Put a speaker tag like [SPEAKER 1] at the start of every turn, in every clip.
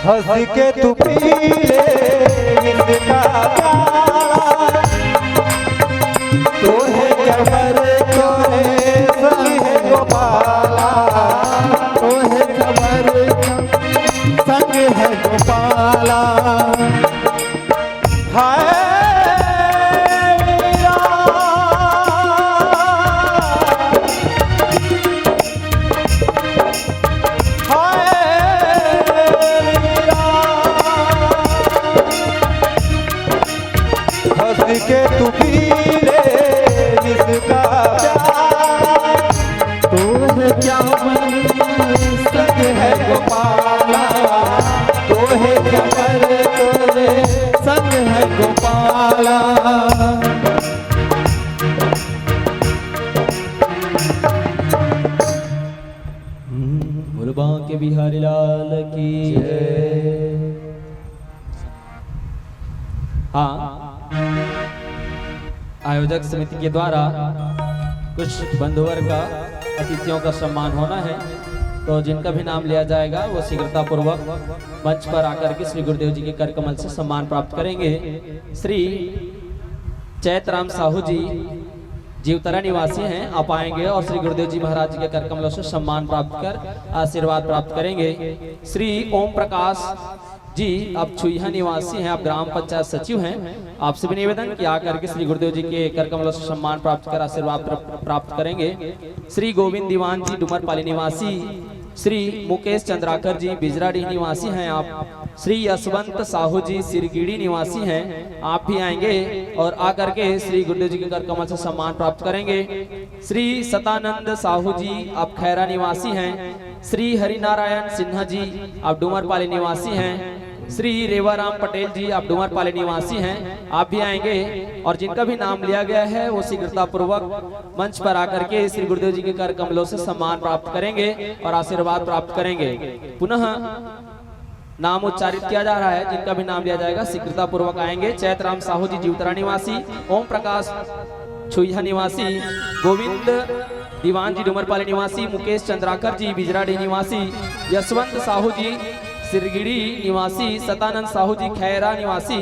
[SPEAKER 1] हंस के तू पी ले इसका प्याला, तो है कमर तो है संग है गोपाला,
[SPEAKER 2] तो है कमर संग है गोपाला।
[SPEAKER 1] हाय मीरा, हाय मीरा, हंस के तू पी ले इसका प्यार,
[SPEAKER 2] तो है क्या
[SPEAKER 1] संग है गोपाला, तो है कमर तोरे
[SPEAKER 2] संग है गोपाला।
[SPEAKER 3] बोल बांके बिहारी लाल की जय। हाँ, आयोजक समिति के द्वारा कुछ बंधुवर्ग का अतिथियों का सम्मान होना है, तो जिनका भी नाम लिया जाएगा वो शीघ्रता पूर्वक मंच पर आकर के श्री गुरुदेव जी के कर कमल से सम्मान प्राप्त करेंगे। श्री चैतराम साहू जी जीवतरा निवासी हैं, आप आएंगे और श्री गुरुदेव जी महाराज जी के कर कमलों से सम्मान प्राप्त कर आशीर्वाद प्राप्त करेंगे। श्री ओम प्रकाश जी आप छुईहा निवासी हैं, आप ग्राम पंचायत सचिव हैं, आपसे भी निवेदन कि आकर के श्री गुरुदेव जी के कर कमलों से सम्मान प्राप्त कर आशीर्वाद प्राप्त करेंगे। श्री गोविंद दीवान जी डुमरपाली निवासी, श्री मुकेश चंद्राकर जी बिजराडीह निवासी हैं आप, श्री यशवंत साहू जी सिरगिड़ी निवासी हैं, आप भी आएंगे और आकर के श्री गुरुदेव जी के कर कमल से सम्मान प्राप्त करेंगे। श्री सतानंद साहू जी आप खैरा निवासी हैं, श्री हरिनारायण सिन्हा जी आप डुमरपाली निवासी हैं, श्री रेवाराम पटेल जी आप डुमरपाली निवासी हैं, आप भी आएंगे और जिनका भी नाम लिया गया है वो शीघ्रता पूर्वक मंच पर आकर के श्री गुरुदेव जी के कर कमलों से सम्मान प्राप्त करेंगे और आशीर्वाद प्राप्त करेंगे। पुनः नाम उच्चारित किया जा रहा है, जिनका भी नाम लिया जाएगा शीघ्रता पूर्वक आएंगे। चैतराम साहू जी जीवतरा निवासी, ओम प्रकाश छुईहा निवासी, गोविंद दीवान जी डुमरपाली निवासी, मुकेश चंद्राकर जी बिजराडीह निवासी, यशवंत साहू जी सिरगिड़ी निवासी, सतानंद साहू जी खैरा निवासी,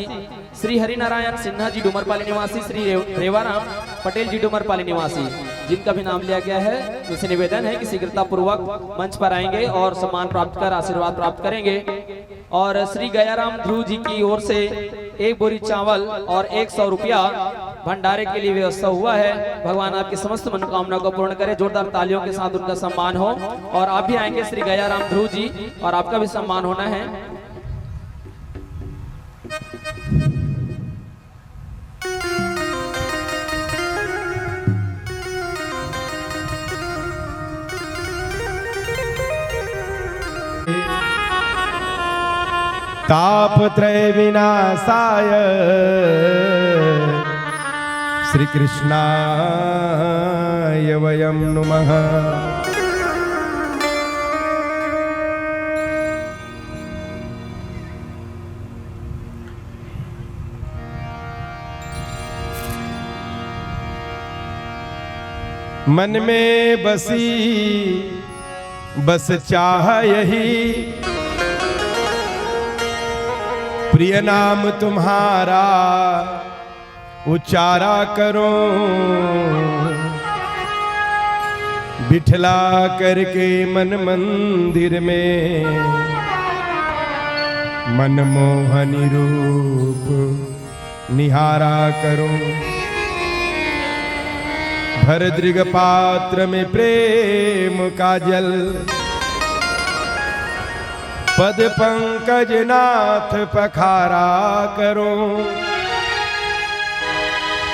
[SPEAKER 3] श्री हरिनारायण सिन्हा जी डुमरपाली निवासी, श्री रेवाराम पटेल जी डुमरपाली निवासी, जिनका भी नाम लिया गया है उनसे निवेदन है कि शीघ्रता पूर्वक मंच पर आएंगे और सम्मान प्राप्त कर आशीर्वाद प्राप्त करेंगे। और श्री गयाराम ध्रुव जी की ओर से 1 बोरी चावल और 100 रुपया भंडारे के लिए व्यवस्था हुआ है। भगवान आपकी समस्त मनोकामना को पूर्ण करे, जोरदार तालियों के साथ उनका सम्मान हो। और आप भी आएंगे श्री गयाराम ध्रुव जी और आपका भी सम्मान होना है।
[SPEAKER 2] तापत्रय विनाशाय श्री कृष्णाय वयं नुमः। मन में बसी बस चाह यही, प्रिय नाम तुम्हारा उच्चारा करो, बिठला करके मन मंदिर में मनमोहनी रूप निहारा करो। भर दृग पात्र में प्रेम का जल, पद पंकज नाथ पखारा करो।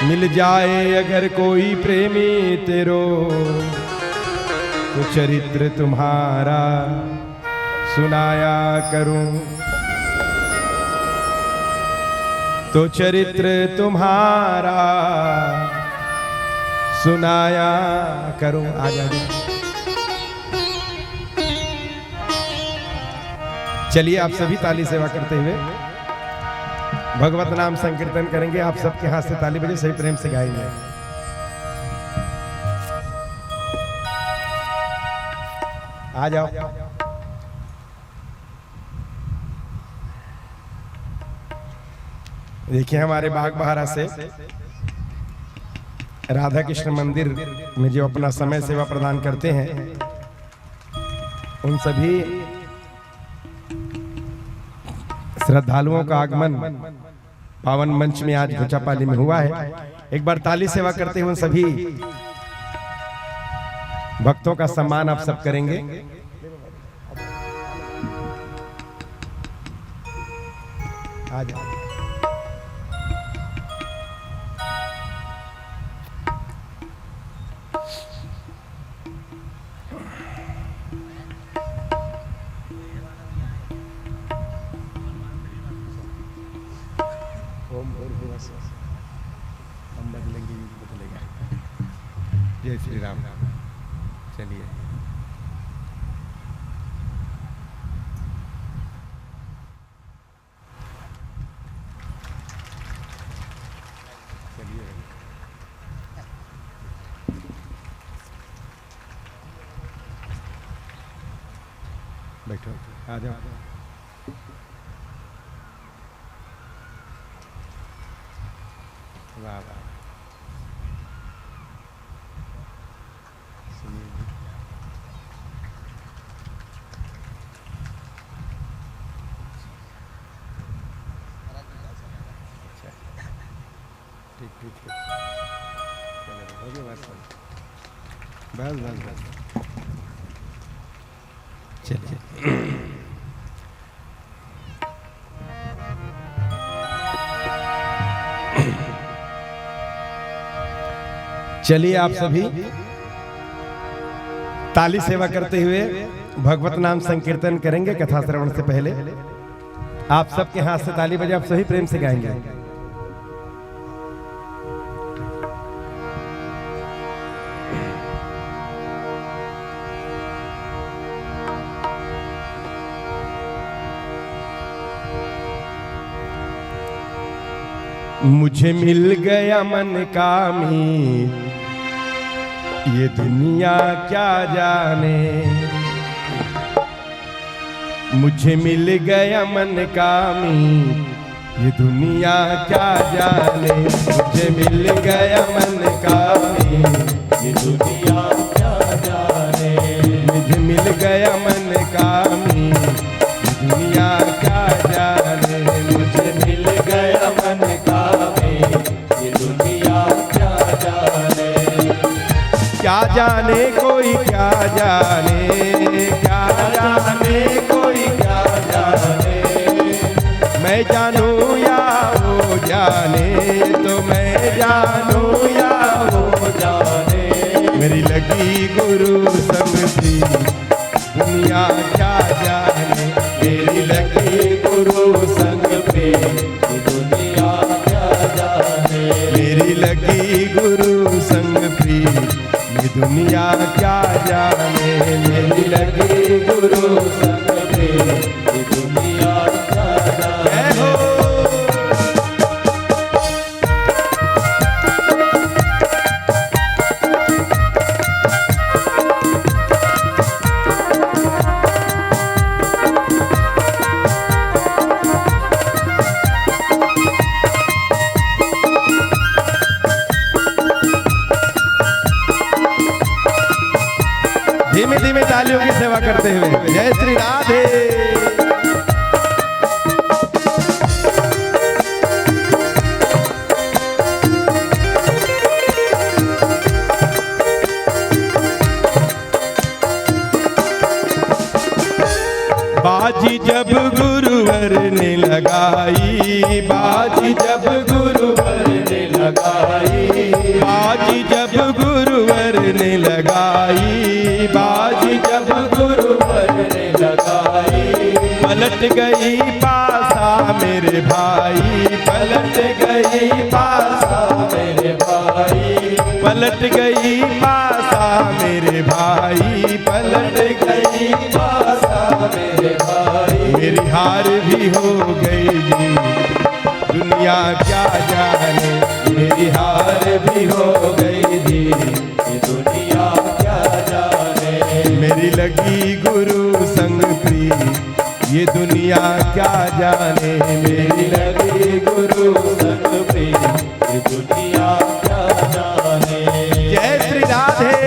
[SPEAKER 2] मिल जाए अगर कोई प्रेमी तेरो, तो चरित्र तुम्हारा सुनाया करूं, तो चरित्र तुम्हारा सुनाया करूं। आ जाइए, चलिए आप सभी ताली सेवा करते हुए भगवत नाम संकीर्तन करेंगे। आप सबके हाथ से ताली बजे, सही प्रेम से गाएंगे। आ जाओ। देखिए हमारे बाग बहारा से राधा कृष्ण मंदिर में जो अपना समय सेवा प्रदान करते हैं, उन सभी श्रद्धालुओं का आगमन पावन मंच में आज घोचापाली में हुआ है। एक बार ताली सेवा करते हुए सभी भक्तों का सम्मान आप सब करेंगे। आ जाओ। हम बदलेंगे, बदलेगा। जय श्री राम। चलिए बैठो, आ जाओ। वाह वाह, सुनिए जी। अच्छा, ठीक ठीक ठीक, चलो हो गया बस बस बस बस। चलिए चलिए आप सभी ताली सेवा करते हुए भगवत नाम संकीर्तन करेंगे। कथा श्रवण से पहले आप सबके हाथ से ताली बजे आप सभी प्रेम से गाएंगे। मुझे मिल गया मन कामी, ये दुनिया क्या जाने। मुझे मिल गया मन कामी, ये दुनिया क्या जाने। मुझे मिल गया मन कामी, ये दुनिया क्या जाने। मुझे मिल गया मन कामी, ये दुनिया क्या जाने। मुझे मिल गया मन कामी, ये दुनिया क्या जाने। क्या जाने कोई क्या जाने, क्या जाने कोई क्या जाने। मैं जानूं या वो जाने, तो मैं जानूं या वो जाने। मेरी लगी गुरु संग थी, दुनिया क्या जाने। मेरी लगी गुरु संग थी, दुनिया क्या जाने। मेरी लगी गुरु संग थी, ये दुनिया क्या जाने। मेरी लगी गुरु संग पे, ये दुनिया क्या जाने। धीमे धीमे तालियों की सेवा करते हुए जय श्री राधे। बाजी जब गुरुवर ने लगाई, बाजी जब गुरुवर ने लगाई। बाजी जब गुरुवर ने लगाई, बाजी जब गुरुवर ने लगाई। पलट गई पासा मेरे भाई, पलट गई पासा मेरे भाई। पलट गई पासा मेरे भाई, पलट गई पासा मेरे भाई। मेरी हार भी हो गई जी, दुनिया क्या जाने। मेरी हार भी हो गई जी, ये दुनिया क्या जाने। मेरी लगी गुरु संग प्री, ये दुनिया क्या जाने मेरी
[SPEAKER 1] लगी गुरु संग प्रीत ये दुनिया क्या जाने।
[SPEAKER 2] जय श्री राधे।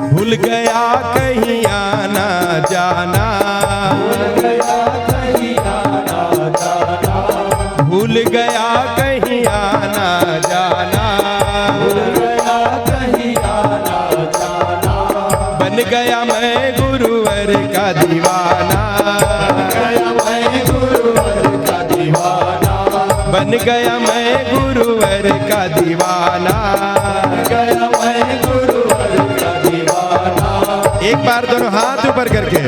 [SPEAKER 2] भूल गया कहीं आना जाना,
[SPEAKER 1] गया कहीं आना जाना,
[SPEAKER 2] भूल गया कहीं आना जाना,
[SPEAKER 1] गया कहीं आना जाना,
[SPEAKER 2] बन गया मैं गुरुवर का दीवाना,
[SPEAKER 1] गया मैं गुरुवर का दीवाना,
[SPEAKER 2] बन गया मैं गुरुवर का दीवाना।
[SPEAKER 1] गया मैं गुरुवर का दीवाना।
[SPEAKER 2] एक बार दोनों हाथ ऊपर करके,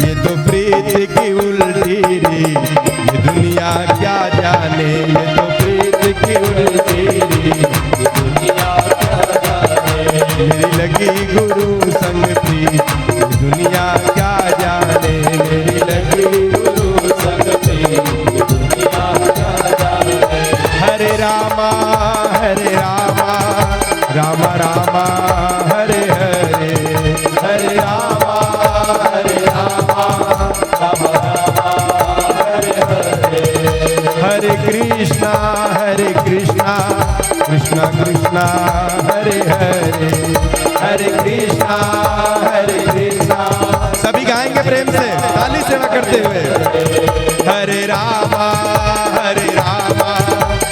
[SPEAKER 2] ये तो प्रीत की उल्टी री, ये दुनिया क्या जाने, ये तो प्रीत की उल्टी री,
[SPEAKER 1] ये दुनिया क्या जाने।
[SPEAKER 2] मेरी लगी गुरु संग प्रीत, ये दुनिया क्या जाने, मेरी लगी
[SPEAKER 1] गुरु संग प्रीत ये दुनिया क्या जाने।
[SPEAKER 2] हरे रामा रामा रामा हरे हरे,
[SPEAKER 1] हरे रामा राम राम हरे हरे।
[SPEAKER 2] हरे कृष्णा कृष्णा कृष्णा हरे हरे,
[SPEAKER 1] हरे कृष्णा
[SPEAKER 2] सभी गाएंगे प्रेम से ताली सेवा करते हुए। हरे रामा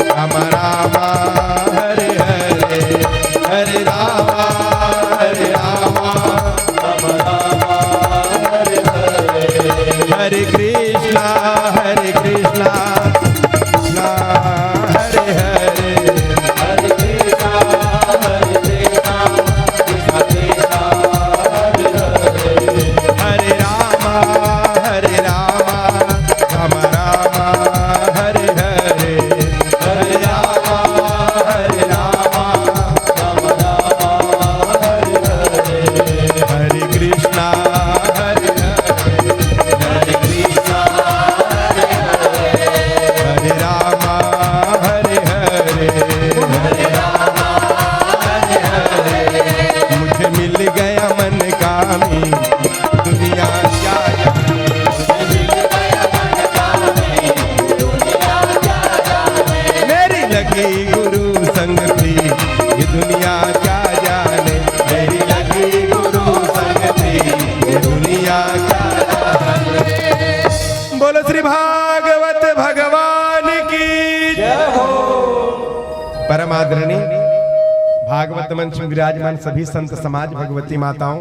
[SPEAKER 2] राम रामा हरे हरे, हरे रामा
[SPEAKER 1] राम राम हरे हरे।
[SPEAKER 2] हरे कृष्णा कृष्णा हरे हरे,
[SPEAKER 1] हरे कृष्णा कृष्णा कृष्णा हरे हरे।
[SPEAKER 2] हरे रामा राम रामा हरे हरे,
[SPEAKER 1] हरे रामा राम राम हरे हरे।
[SPEAKER 2] हरे कृष्णा हरे
[SPEAKER 1] हरे कृष्णा
[SPEAKER 2] हरे रामा हरे हरे,
[SPEAKER 1] हरे रामा हरे हरे।
[SPEAKER 2] मुझे मिल गया मन कामी, दुनिया क्या मेरी लगी गुरु संग प्रीत ये दुनिया क्या जाने, मेरी लगी गुरु संग प्रीत ये दुनिया क्या जाने। बोलो श्री भागवत भगवान की
[SPEAKER 1] जय हो।
[SPEAKER 2] परम आदरणीय भागवत मंच में विराजमान सभी संत समाज, भगवती माताओं,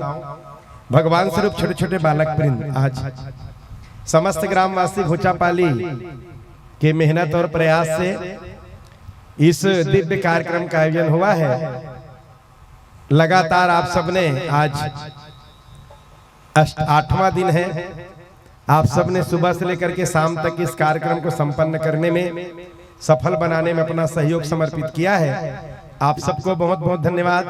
[SPEAKER 2] भगवान स्वरूप छोटे छोटे बालक वृंद, आज समस्त ग्रामवासी घोचापाली के मेहनत और प्रयास से इस दिव्य कार्यक्रम का आयोजन हुआ है। लगातार आप सबने आज 8वां दिन है, आप सबने सुबह से लेकर के शाम तक इस कार्यक्रम को संपन्न करने में, सफल बनाने में अपना सहयोग समर्पित किया है। आप सबको बहुत बहुत धन्यवाद।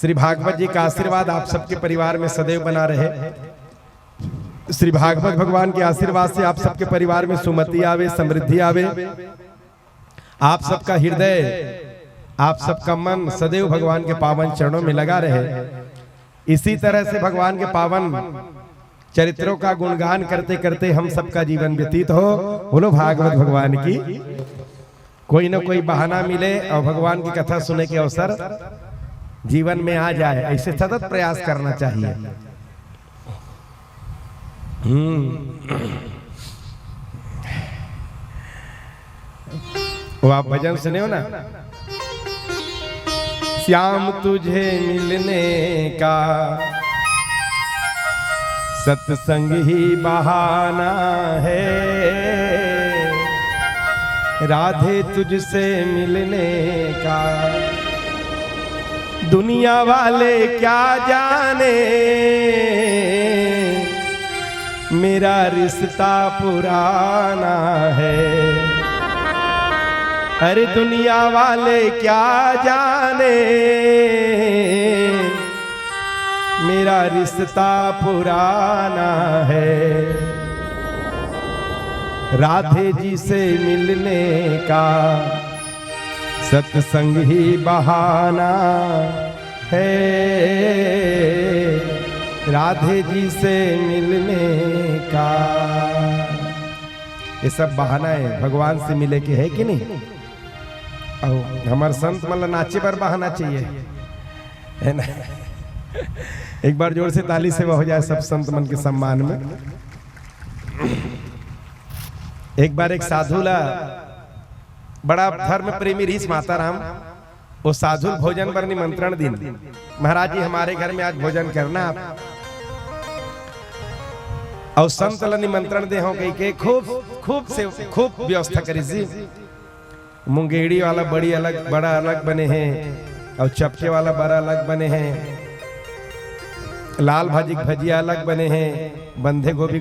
[SPEAKER 2] श्री भागवत जी का आशीर्वाद आप सबके परिवार में सदैव बना रहे। श्री भागवत भगवान के आशीर्वाद से आप सबके परिवार में सुमति आवे, समृद्धि आवे। आप सबका हृदय, आप सबका मन सदैव भगवान के पावन चरणों में लगा रहे। इसी तरह से भगवान के पावन चरित्रों का गुणगान करते करते हम सबका जीवन व्यतीत हो। बोलो भागवत भगवान की। कोई न कोई बहाना मिले और भगवान की कथा सुने के अवसर जीवन में आ जाए, ऐसे सतत प्रयास करना चाहिए। वो आप भजन सुने हो ना, श्याम तुझे मिलने का सत्संग ही बहाना है, राधे तुझसे मिलने का दुनिया वाले क्या जाने, मेरा रिश्ता पुराना है। अरे दुनिया वाले क्या जाने, मेरा रिश्ता पुराना है, राधे जी से मिलने का सत्संग ही बहाना है, राधे जी से मिलने का। ये सब बहाना है, भगवान से मिले के है कि नहीं। और हमारे संत मतलब नाचे पर बहाना चाहिए, है ना। एक बार जोर से ताली सेवा हो जाए सब संत मन के सम्मान में। एक बार एक साधु ला बड़ा धर्म प्रेमी रीस माताराम, वो साधु भोजन पर निमंत्रण दिन, महाराज जी हमारे घर में आज भोजन करना आप। और संत ला निमंत्रण दे हो कही के खूब व्यवस्था करी सी। मुंगेड़ी वाला बड़ी अलग बड़ा अलग बने हैं, और चपके वाला बड़ा अलग बने हैं, लाल भाजी भजिया अलग बने हैं, बंधे गोभी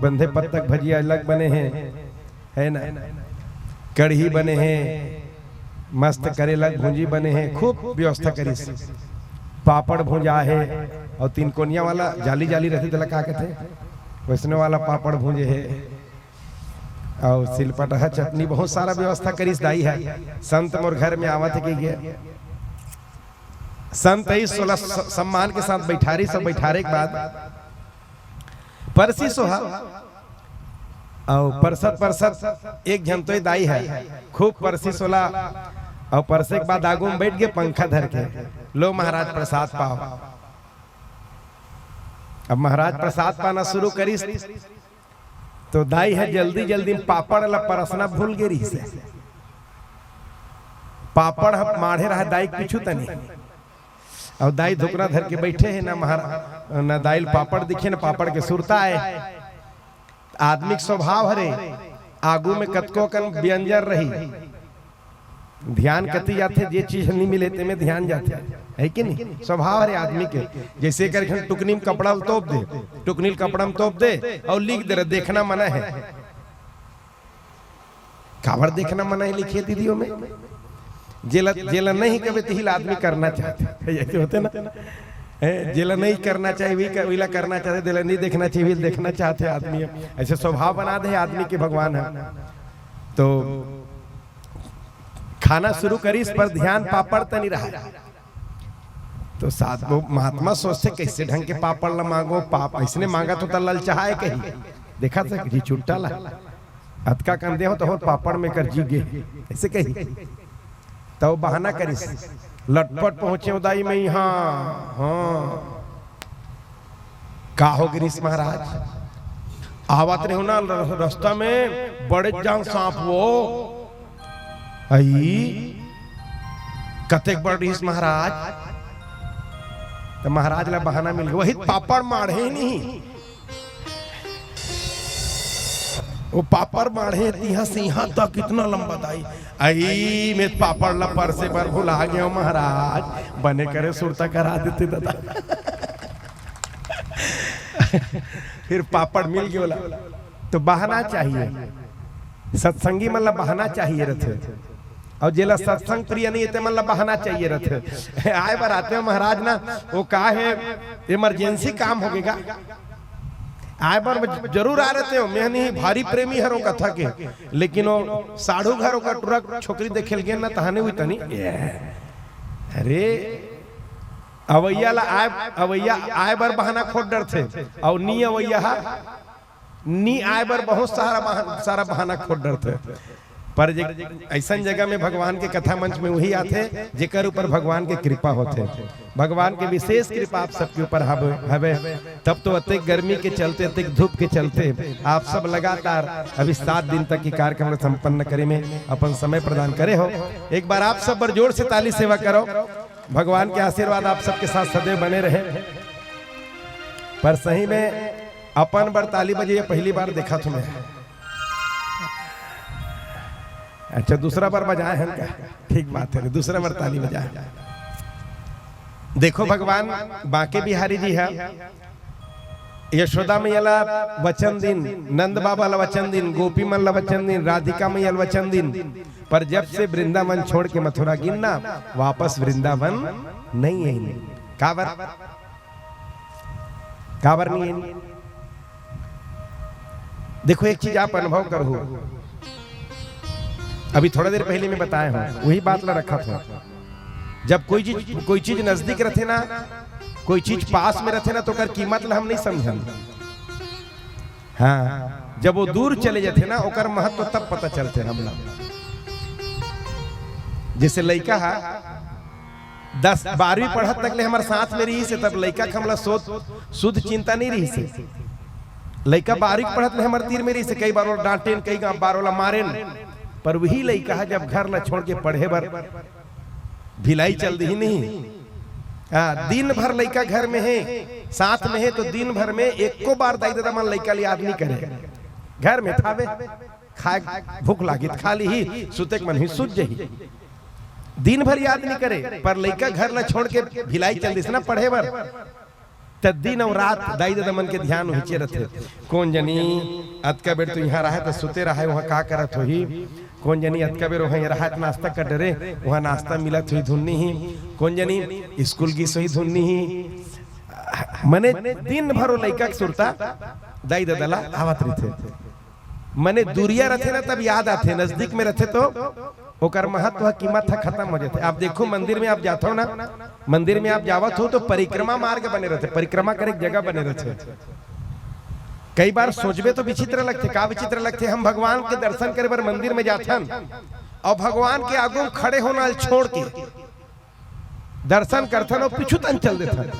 [SPEAKER 2] बंधे पत्तक भजिया अलग बने हैं, है ना। कढ़ी बने हैं, मस्त करेला भूंजी बने हैं, खूब व्यवस्था करी। पापड़ भूंजा है, और तीन कोनिया वाला जाली जाली रहती तो क्या कहते वैष्णव वाला पापड़ भूंजे है, और सिलपटहा चटनी, बहुत सारा व्यवस्था करी दाई है। संत मोर घर में आवत है कि गया संत ही 16 सम्मान के साथ बैठारी, सब बैठारे के बाद परसी सोहा, और परसत एक झंतोई दाई है, खूब परसी सोला, और परसे के बाद आगू में बैठ गए पंखा धर के, लो महाराज प्रसाद पाओ। अब महाराज प्रसाद पाना शुरू करी तो दाई है जल्दी जल्दी पापड़ ला परसना भूल गई से, पापड़ माढ़े रहा दाई पीछू तनी, और दाई धुकना धर के बैठे हैं ना, महाराज ना दाइल पापड़ दिखे ना पापड़ के सुरता है। आदमी स्वभाव हरे, आगू में कतको कन व्यंजन रही, ध्यान कती जाते, जे चीज नहीं मिले ते में ध्यान जाते है कि नहीं। स्वभाव हरे आदमी के, जैसे कर टुकनी में कपड़ा तोप दे, टुकनी कपड़ा में तोप दे और लिख दे देखना मना है, कावर देखना मना है लिखे दीदियों में। जेला नहीं कभी तिहिल आदमी करना चाहते, ऐसे होते ना, जेला नहीं करना चाहिए विला करना चाहते, दिला नहीं देखना चाहिए देखना चाहते आदमी, ऐसे स्वभाव बना दे आदमी के भगवान है। तो खाना शुरू करी, इस पर ध्यान पापड़ तो नहीं रहा, तो साथ वो महात्मा सोचते कैसे ढंग के पापड़ ला मांगो, पाप इसने मांगा तो ललचाहा है कहीं, देखा था जी छुट्टा ला अतका कंधे हो तो हो पापड़ में कर जी गे, ऐसे कही तो बहाना करी, लटपट पहुंचे उदाई में, हाँ हाँ का हो गिरीश महाराज आवत रहे हो ना रास्ता में, बड़े जान सांप वो आई कतेक बड़ रहीस महाराज। तो महाराज ला बहाना मिल गया, वही पापड़ माढ़े ही नहीं, वो पापड़ माढ़े तिहा सिंहा तक कितना लंबा दाई, आई में पापड़ ला पर से पर भुला गया महाराज, बने करे सुरता करा देते दादा। फिर पापड़ मिल गया। तो बहाना चाहिए, सत्संगी मतलब बहाना चाहिए रथे, और जेला सत्संग प्रिय नहीं है मतलब बहाना चाहिए रथे। आए बार आते हो महाराज ना, वो का है इमरजेंसी काम हो गएगा, आए बार जरूर आ रहते हो, मैं नहीं भारी प्रेमी हरों कथा के, लेकिन वो साढ़ू घरों का ट्रक छोकरी देखे लगे ना तहाने हुई तनी, अरे अवैया ला अवैया आए बार बहाना खोट डर थे, और नी अवैया नी आए बार बहुत सारा बहाना खोट डर थे। पर ऐसा जगह में भगवान के कथा मंच में वही आते जेकर ऊपर भगवान के कृपा होते, भगवान के विशेष कृपा आप सबके ऊपर हवे। तब तो अत्यधिक गर्मी के चलते, अत्यधिक धूप के चलते आप सब लगातार अभी 7 दिन तक की कार्यक्रम संपन्न करे में अपन समय प्रदान करे हो। एक बार आप सब पर जोर से ताली सेवा करो। भगवान के आशीर्वाद आप सबके साथ सदैव बने रहे। पर सही में अपन बार ताली बजे पहली बार देखा तुम्हें। अच्छा दूसरा बार बजाए हैं क्या? ठीक बात है, दूसरा बार ताली बजाए। देखो भगवान बांके बिहारी जी है, यशोदा मैया वचन दिन, नंद बाबा ला वचन दिन, गोपी मन ला वचन दिन, राधिका मैया वचन दिन, पर जब से वृंदावन छोड़ के मथुरा गिरना वापस वृंदावन नहीं है। काबर नहीं है। देखो एक चीज आप अनुभव करो, अभी थोड़ा देर पहले मैं बताया हूं, वही बात ला रखा था। जब कोई चीज नजदीक रहते ना, कोई चीज पास में रहते ना, तो कर कीमत ला हम नहीं समझन। हाँ, जब वो दूर चले जाते ना, ओकर महत्व तब पता चलते हम लोग। जैसे लड़का है 10-12वीं पढ़त तक ले हमारे साथ में रही से, तब लड़का के हमला शुद्ध चिंता नहीं रही से। लड़का 12वीं पढ़त ले हमारे तीर में रही से, कई बार वो डांटेन, कई बार वाला मारेन, पर वही लड़का है जब घर ला छोड़ के पढ़े बर भिलाई चल दी नहीं। दिन भर लड़का घर में है, साथ में है, तो दिन भर में एक को बार दाई दादा मन लड़का याद नहीं करे। घर में थावे खाए भूख लागी खा ली ही, सुते मन ही सुत जही, दिन भर याद नहीं करे। पर लड़का घर ला छोड़ के भिलाई चल दी ना पढ़े बर, तब दिन और रात दाई दादा मन के ध्यान हिचे रहते। कौन जनी अतका बेर तो यहाँ रहा तो सुते रहा, वहाँ का करत हो ही। कौन जनी अतका बेर वहाँ रहा नाश्ता कर डरे, वहाँ नाश्ता मिलत हुई धुन्नी ही। कौन जनी स्कूल की सोई धुन्नी ही। मने दिन भर लड़का के सुरता दाई दादा ला आवत रहते। मने दूरिया रहते ना तब याद आते, नजदीक में रहते तो ओकर महत्व कीमत खत्म हो जाते। आप देखो मंदिर में आप जाते हो ना, मंदिर में आप जावत हो तो परिक्रमा मार्ग बने रहते, परिक्रमा करे जगह बने रहते। कई बार सोचबे तो विचित्र लगते, का विचित्र लगते। हम भगवान के दर्शन करे बर मंदिर में जाथन और भगवान के आगू खड़े होना छोड़ के दर्शन करथन और पीछू तन चल देथन,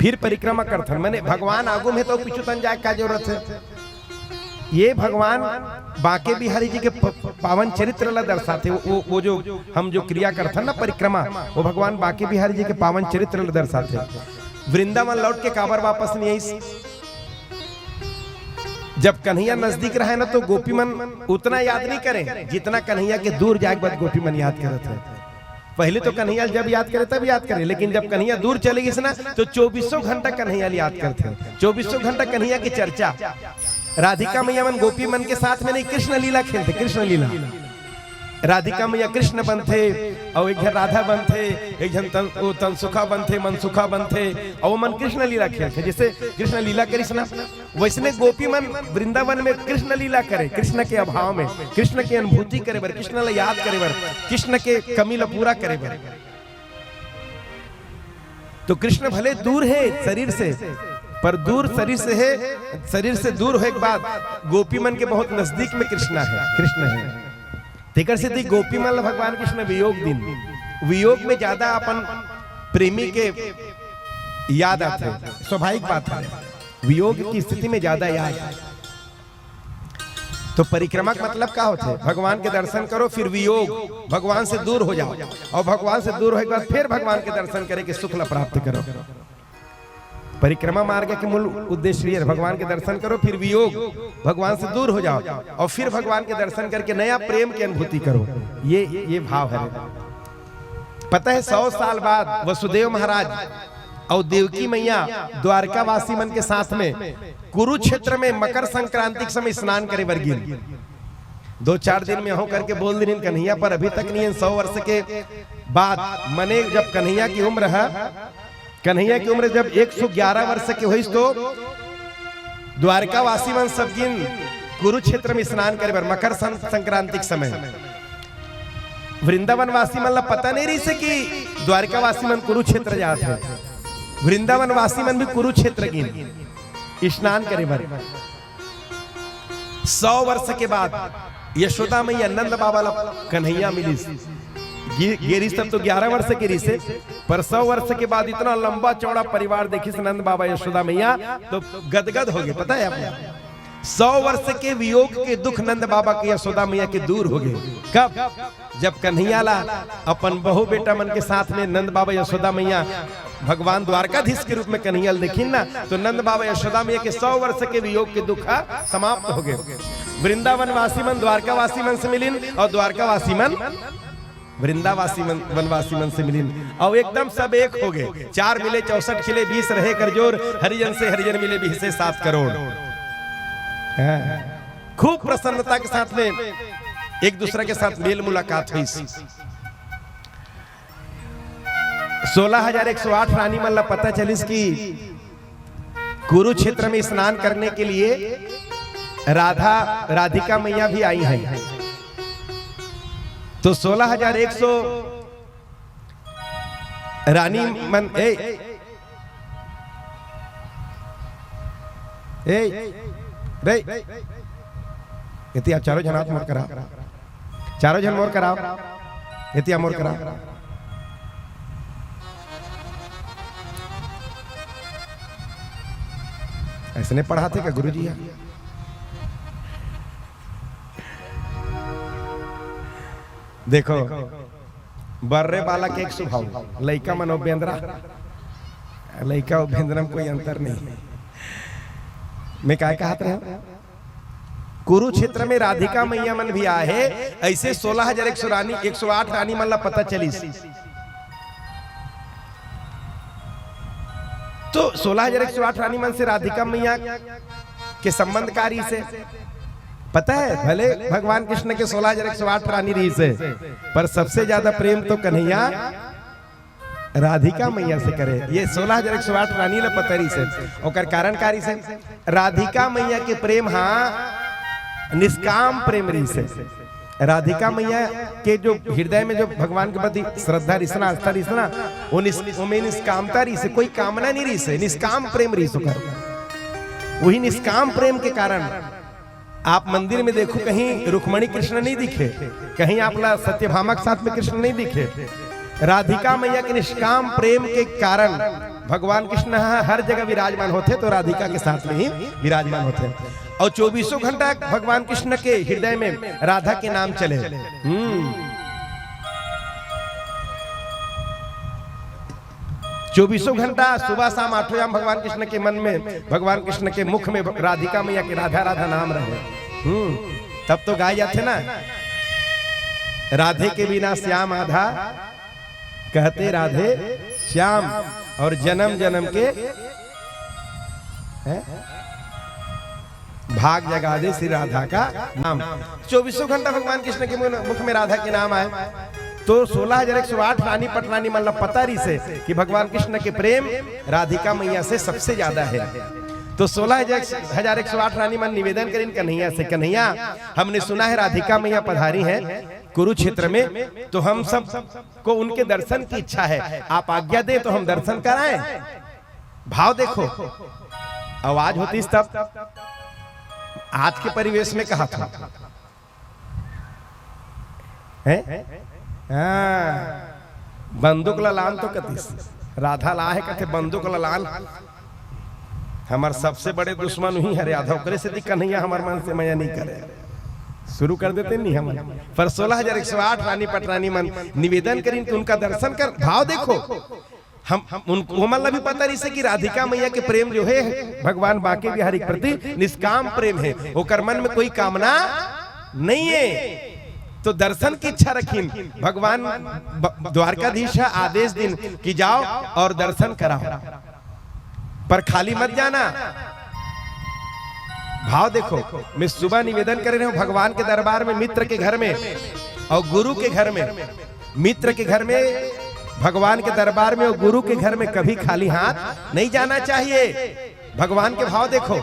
[SPEAKER 2] फिर परिक्रमा करथन। मैंने भगवान आगू में तो पीछू तन जाए का जरूरत है। ये भगवान बांके बिहारी जी के पावन चरित्र ला दर्शाते। वो जो हम जो क्रिया करते ना परिक्रमा, वो भगवान बांके बिहारी जी के पावन चरित्र ला दर्शाते। वृंदावन लौट के काबर वापस नहीं आई। जब कन्हैया नजदीक रहे ना तो गोपी मन उतना याद नहीं करे जितना कन्हैया के दूर जाए बाद गोपी मन याद करते हैं। पहले तो कन्हैया जब याद करे तब याद करे, लेकिन जब कन्हैया दूर चलेगी ना तो 2400 घंटा कन्हैया याद करते हैं। 2400 घंटा कन्हैया की चर्चा। राधिका मैया मन गोपी मन के साथ में नहीं कृष्ण लीला खेलते, कृष्ण लीला। राधिका मैया कृष्ण बनते और एक जन राधा बनते, एक जन तनसुखा बनते, मनसुखा बनते और वो मन कृष्ण लीला खेलते। जैसे कृष्ण लीला कृष्ण, वैसने गोपी मन वृंदावन में कृष्ण लीला करे, कृष्ण के अभाव में, कृष्ण की अनुभूति करे बर, कृष्ण ला याद करे बर, कृष्ण के कमी ला पूरा करे बर। तो कृष्ण भले दूर है शरीर से, पर दूर शरीर से है, शरीर से दूर होने के बाद गोपी मन के बहुत नजदीक में कृष्ण है। तेकर से गोपी मन भगवान कृष्ण वियोग दिन, वियोग में ज्यादा अपन प्रेमी के याद आते, स्वाभाविक बात है। वियोग की स्थिति में ज्यादा याद। तो परिक्रमा का मतलब क्या होता है? भगवान के दर्शन करो फिर वियोग, भगवान से दूर हो जाओ, और भगवान से दूर होने के बाद फिर भगवान के दर्शन करे के सुख प्राप्त करो। परिक्रमा मार्ग के मूल उद्देश्य है भगवान के दर्शन करो फिर वियोग, भगवान से दूर हो जाओ और फिर भगवान के दर्शन करके नया प्रेम की अनुभूति करो। ये भाव है। पता है 100 साल बाद वसुदेव महाराज और देवकी मैया द्वारकावासी मन के साथ में कुरुक्षेत्र में मकर संक्रांति के समय स्नान करे बर गिर। 2-4 दिन में हो करके बोल दिन कन्हैया, पर अभी तक नहीं। 100 वर्ष के बाद मने जब कन्हैया की उम्र है, कन्हैया की उम्र जब 111 वर्ष के हुई तो द्वारकावासी मन सब दिन कुरुक्षेत्र में स्नान करे बर मकर संक्रांति के समय। वृंदावन वासी मन ला पता नहीं रही से कि द्वारकावासी मन कुरुक्षेत्र जाते हैं। वृंदावन वासी मन भी कुरुक्षेत्र गिन स्नान करे बर। 100 वर्ष के बाद यशोदा मैया नंद बाबा ला कन्हैया मिली। ये रिश्ता तो 11 वर्ष की रिश्ते, पर 100 वर्ष के बाद इतना लंबा चौड़ा परिवार देखी नंद बाबा यशोदा मैया तो गदगद हो गए। पता है आपको 100 वर्ष के वियोग के दुख नंद बाबा के यशोदा मैया के दूर हो गए। कब? जब कन्हैया ला अपन बहु बेटा मन के साथ में नंद बाबा यशोदा मैया भगवान द्वारकाधीश के रूप में कन्हैया देखिन ना, तो नंद बाबा यशोदा मैया के 100 वर्ष के वियोग के दुख समाप्त हो गए। वृंदावन वासी मन द्वारकावासी मन से मिलिन और द्वारकावासी मन वृंदावासी वनवासी मन से मिलिन और एकदम सब एक हो गए। 4 मिले 64 खिले 20 रहे करजोर, हरिजन से हरिजन मिले 20 से 7 करोड़। खूब प्रसन्नता के साथ में एक दूसरे के साथ मेल मुलाकात हुई। 16,108 रानी मन ला पता चलिस कि कुरुक्षेत्र में स्नान करने के लिए राधिका मैया भी आई हैं। तो 16,100 रानी मन इति आप चारों जनात मोर करा, चारों जन मोर कराओ, इति मोर करा। ऐसे नहीं पढ़ाते क्या गुरुजी? देखो बर्रे बाला के एक स्वभाव, लइका मन उपेंद्रा, लइका उपेंद्रा में कोई अंतर नहीं। मैं क्या कहते हैं, कुरुक्षेत्र में राधिका मैया मन भी आए है। ऐसे 16,108 रानी मन ला पता चली। तो 16,108 रानी मन से राधिका मैया के संबंधकारी से पता है, भले भगवान कृष्ण के 16,108 रानी रही से, पर सबसे ज्यादा प्रेम तो कन्हैया राधिका मैया से करे। ये 16,108 रानी ला पता रही से, और कारणकारी से राधिका मैया के प्रेम निष्काम प्रेम रही से। राधिका मैया के जो हृदय में जो भगवान के प्रति श्रद्धा रिसना, आस्था रिसना, वो निष्कामता रही से, कोई कामना नहीं रही से, निष्काम प्रेम रही सो कर। वही निष्काम प्रेम के कारण आप मंदिर में देखो, कहीं रुक्मणी कृष्ण नहीं दिखे, कहीं आप सत्यभामा के साथ में कृष्ण नहीं दिखे। राधिका मैया के निष्काम प्रेम के कारण भगवान कृष्ण हर जगह विराजमान होते, तो राधिका के साथ में ही विराजमान होते। और 24 घंटा भगवान कृष्ण के हृदय में राधा के नाम चले। 24 घंटा सुबह शाम 8 याम भगवान कृष्ण के मन में, भगवान कृष्ण के मुख में राधिका मैया के राधा राधा नाम रहे। तब तो गाय जाते ना, राधे के बिना श्याम आधा, कहते राधे श्याम, और जन्म जन्म के भाग जगा दे श्री राधा का नाम। 24 घंटा भगवान कृष्ण के मुख में राधा के नाम आए। तो 16,108 रानी पटरानी मतलब पता रही से कि भगवान कृष्ण के प्रेम राधिका मैया से सबसे ज्यादा है। तो 16,108 रानी मन निवेदन करें कन्हैया से, कन्हैया हमने सुना है राधिका मैया पधारी हैं कुरुक्षेत्र में, तो हम सब को उनके दर्शन की इच्छा है, आप आज्ञा दें तो हम दर्शन कराएं। भाव देखो, आवाज होती तब आज के परिवेश में कहा था बंदूक ललान, तो कतीस राधा ला है कहते बंदूक ललान। हमार सबसे बड़े दुश्मन ही है राधा, ओकरे से दिक्कत नहीं है, हमारे मन से मैया नहीं करे, शुरू कर देते नहीं हम। पर 16,108 रानी पटरानी मन निवेदन करें कि उनका दर्शन कर। भाव देखो, हम उनको मतलब भी पता नहीं से कि राधिका मैया के प्रेम जो है भगवान बांके बिहारी के प्रति निष्काम प्रेम है, ओकर मन में कोई कामना नहीं है। तो दर्शन की इच्छा रखीन, भगवान द्वारकाधीश आदेश दिन कि जाओ और दर्शन कराओ, पर खाली मत जाना। भाव देखो, मैं सुबह निवेदन कर रहा हूं भगवान के दरबार में, मित्र के घर में और गुरु के घर में, मित्र के घर में, भगवान के दरबार में और गुरु के घर में कभी खाली हाथ नहीं जाना चाहिए। भगवान के भाव देखो,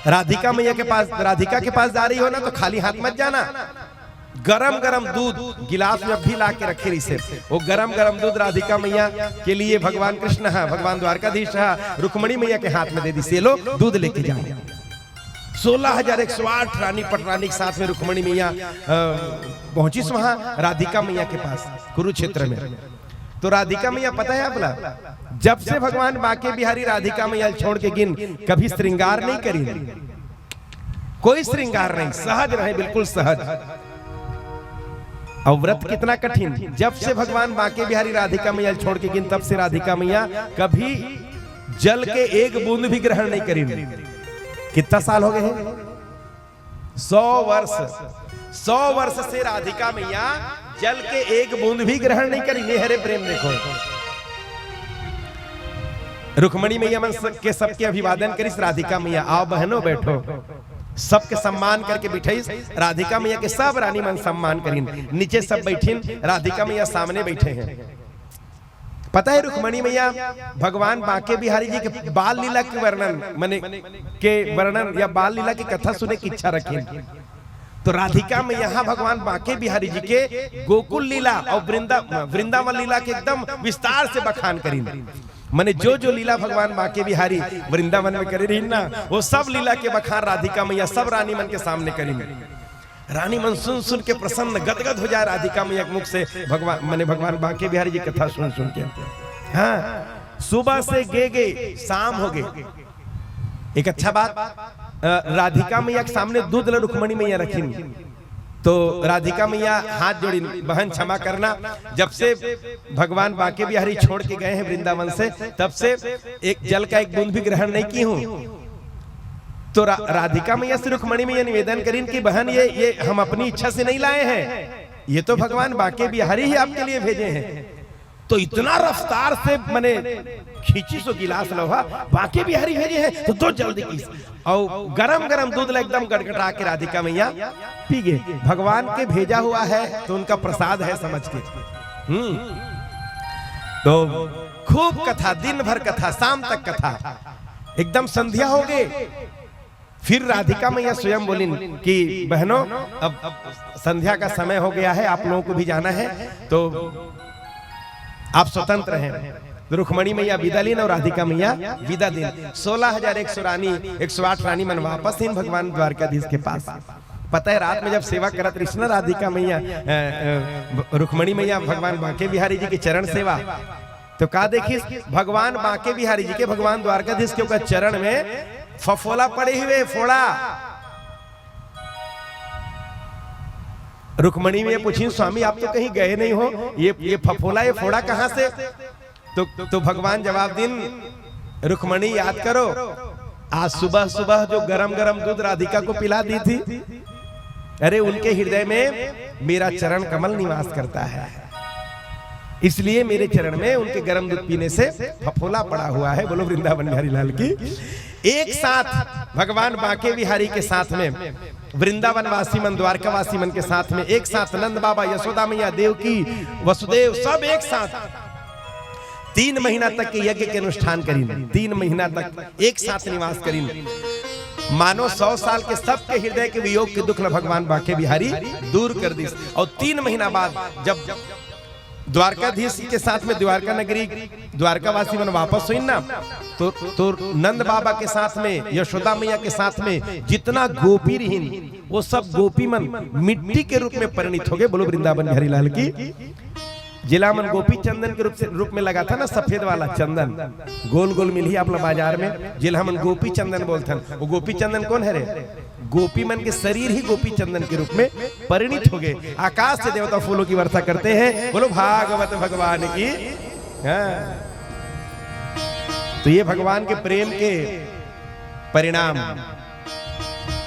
[SPEAKER 2] राधिका मैया के पास, राधिका के पास जा रही हो ना तो खाली हाथ मत जाना। गरम गरम दूध गिलास में भी ला के रखे रही से, वो गरम गरम दूध राधिका मैया के लिए भगवान कृष्ण भगवान द्वारकाधीश रुक्मणी मैया के हाथ में दे दी, से लो दूध लेके जाओ। 16,108 रानी पटरानी के साथ में रुक्मणी मैया पहुंची वहां राधिका मैया के पास कुरुक्षेत्र में। तो राधिका मैया पता है आपला, जब से भगवान बांके बिहारी राधिका मैया छोड़ के गिन कभी श्रृंगार नहीं करी, कोई श्रृंगार नहीं, सहज रहे, बिल्कुल सहज। और व्रत कितना कठिन, जब से भगवान बांके बिहारी राधिका मैया छोड़ के गिन तब से राधिका मैया कभी जल के एक बूंद भी ग्रहण नहीं करी। कितना साल हो गए हैं? 100 वर्ष। 100 वर्ष से राधिका मैया जल के एक बूंद भी ग्रहण नहीं करी। ये हरे प्रेम देखो, रुक्मणी मैया मन के सबके अभिवादन करिस, राधिका मैया आओ बहनों बैठो, सबके सम्मान करके बिठाई। राधिका मैया के सब रानी मन सम्मान करीन, नीचे सब बैठीन, राधिका मैया सामने बैठे हैं। पता है रुक्मणी मैया भगवान बांके बिहारी जी के बाल लीला के वर्णन या बाल लीला की कथा सुने की इच्छा रखी। तो राधिका में यहाँ भगवान बांके बिहारी जी के गोकुल लीला और वृंदावन लीला के एकदम विस्तार से बखान करी। मैंने जो लीला भगवान बांके बिहारी वृंदावन में करी रही ना, वो सब लीला के बखान राधिका मैया सब रानी मन के सामने करी। रानी मन सुन सुन के प्रसन्न गदगद हो जाए राधिका मैया के मुख से भगवान बांके बिहारी जी कथा सुन सुन के। हाँ, सुबह से गे शाम हो गए। एक अच्छा बात, राधिका मैया के सामने दूध रुक्मणी मैया रखी, तो राधिका मैया हाथ जोड़ी, बहन क्षमा करना, जब से भगवान बांके बिहारी छोड़ के गए हैं वृंदावन से तब से एक जल का एक बूंद भी ग्रहण नहीं की हूँ। तो राधिका मैया से रुक्मणी मैया निवेदन करीन कि बहन ये हम अपनी इच्छा से नहीं लाए हैं, ये तो भगवान बांके बिहारी ही आपके लिए भेजे हैं। तो इतना रफ्तार से मैंने खींची सो गिलास लोहा, बांके बिहारी भेजे हैं तो दो जल्दी की, और गरम गरम दूध एकदम गड़गड़ा के राधिका मैया पी गए। भगवान के भेजा हुआ है तो उनका प्रसाद है समझ के। तो खूब कथा, दिन भर कथा, शाम तक कथा, एकदम संध्या हो गई। फिर राधिका मैया स्वयं बोली कि बहनों अब संध्या का समय हो गया है, आप लोगों को भी जाना है, तो आप स्वतंत्र हैं। रुक्मणी मैया विदा लीन और राधिका मैया विदा दिन। 16,100 रानी 108 रानी मन वापस इन भगवान द्वारकाधीश के पास। पता है रात में जब सेवा करत रही ना राधिका मैया रुक्मणी मैया भगवान बांके बिहारी जी की चरण सेवा, तो का देखिस भगवान बांके बिहारी जी के भगवान द्वारकाधीश के चरण में फफोला पड़े हुए, फोड़ा। रुक्मणी में पूछी स्वामी आप तो कहीं गए नहीं हो, ये फफोला ये फोड़ा कहां से? तो भगवान जवाब दिन, रुक्मणी याद करो आज सुबह सुबह जो गरम गरम दूध राधिका को पिला दी थी, अरे उनके हृदय में मेरा चरण कमल निवास करता है, इसलिए मेरे चरण में उनके गरम दूध पीने से फफोला पड़ा हुआ है। बोलो वृंदावन बिहारी लाल की। एक साथ भगवान बांके बिहारी के साथ में वृंदावन वासी मन, द्वारका वासी मन के साथ में एक साथ नंद बाबा, यशोदा मैया, देवकी, वसुदेव सब एक साथ 3 महीना तक के यज्ञ के अनुष्ठान करीन। 3 महीना तक एक साथ निवास करीन। मानो 100 साल के सबके हृदय के वियोग के दुख भगवान बांके बिहारी दूर कर दी। और 3 महीना बाद जब द्वारकाधीश के साथ में द्वारका नगरी द्वारकावासी मन वापस हुई ना, तो नंद बाबा के साथ में, यशोदा मैया के साथ में जितना गोपी रही वो सब गोपी मन मिट्टी के रूप में परिणित हो गए। बोलो वृंदावन बिहारी लाल की। जिला मन गोपी चंदन के रूप में लगा था ना, सफेद वाला चंदन गोल गोल मिली आप लोग बाजार में, जिला मन गोपी चंदन बोलते हैं। वो गोपी चंदन कौन है रे? गोपी मन के शरीर ही गोपी चंदन के रूप में परिणित हो गए। आकाश से देवता फूलों की वर्षा करते हैं। बोलो भागवत भगवान की। तो ये भगवान के प्रेम के परिणाम,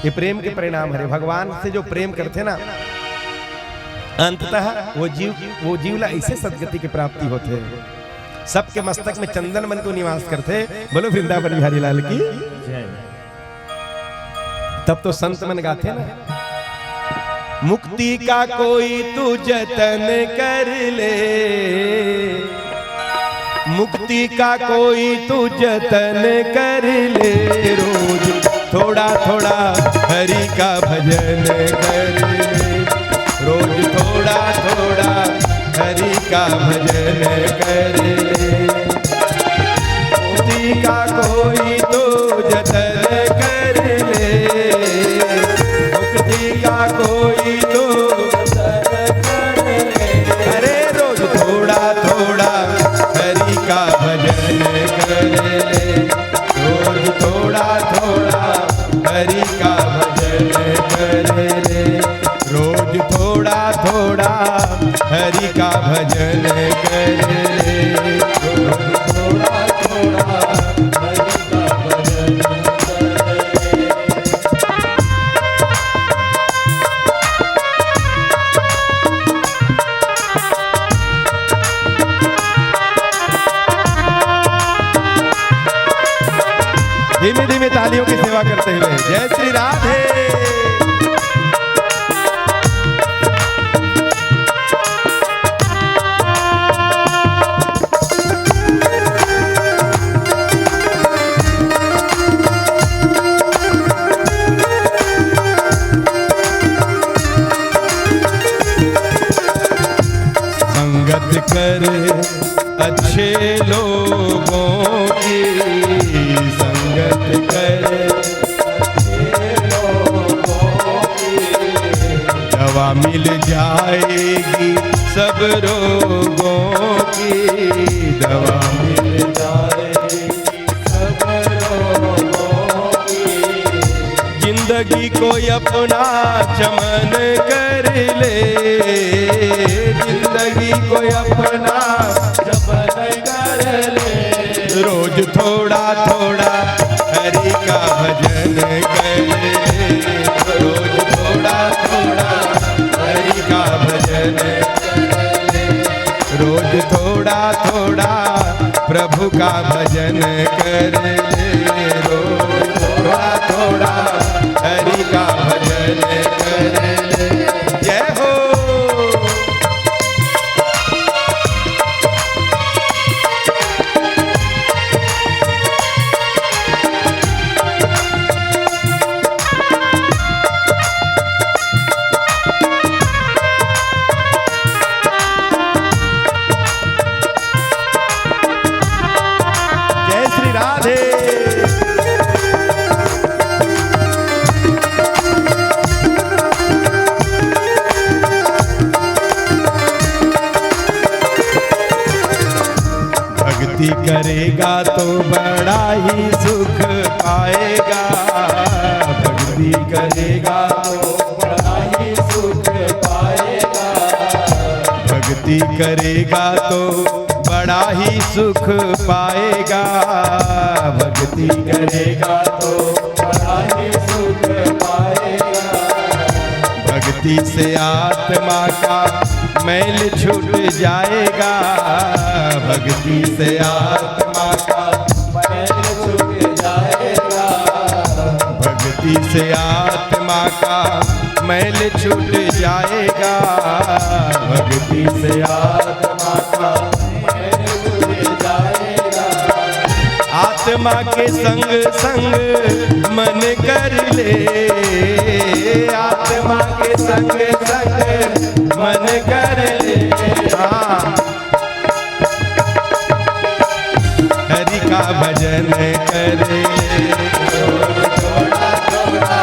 [SPEAKER 2] ये प्रेम के परिणाम है। भगवान से जो प्रेम करते ना, अंततः वो जीवला ऐसे सदगति की प्राप्ति होते हैं। सबके मस्तक में चंदन मन को निवास करते। बोलो वृंदावन बिहारी लाल की जय। तब तो संत मन गाते ना, मुक्ति का कोई तू जतन कर ले, मुक्ति का कोई तू जतन कर ले, रोज थोड़ा थोड़ा हरि का भजन कर ले, रोज थोड़ा थोड़ा हरि का भजन कर ले, मुक्ति का कोई तो जतन कर ले, मुक्ति का कोई तो जतन कर ले, अरे रोज थोड़ा थोड़ा भजन कर ले।
[SPEAKER 1] थोड़ा थोड़ा हरि का भजन कर ले।
[SPEAKER 2] धीमे धीमे तालियों की सेवा करते हुए जय श्री राधे। संगत कर अच्छे लोगों की, संगत कर अच्छे लोगों की, दवा मिल जाएगी सब रोगों की, दवा मिल जाएगी सब रोगों की। जिंदगी को अपना चमन कर ले, जिंदगी को अपना
[SPEAKER 1] जपन कर ले।
[SPEAKER 2] रोज थोड़ा थोड़ा हरि का भजन कर ले, रोज थोड़ा थोड़ा हरि का भजन कर ले, रोज थोड़ा थोड़ा प्रभु का भजन कर ले, रोज थोड़ा थोड़ा हरि का भजन कर ले। जय हो। जय श्री राधे। भक्ति करेगा तो बड़ा ही सुख पाएगा, भक्ति करेगा तो
[SPEAKER 1] बड़ा ही सुख पाएगा।
[SPEAKER 2] भक्ति करेगा तो बड़ा ही सुख पाएगा, भक्ति
[SPEAKER 1] करेगा तो बड़ा ही सुख पाएगा।
[SPEAKER 2] भक्ति से आत्मा का मैल छूट जाएगा, भक्ति से आत्मा का
[SPEAKER 1] मैल छूट जाएगा।
[SPEAKER 2] भक्ति से आत्मा का मैल छूट जाएगा, भक्ति से
[SPEAKER 1] आत्मा का मैल छूट जाएगा।
[SPEAKER 2] आत्मा के संग संग मन कर ले, आत्मा के संग संग मन कर ले। हाँ। हरि का भजन कर ले,
[SPEAKER 1] थोड़ा थोड़ा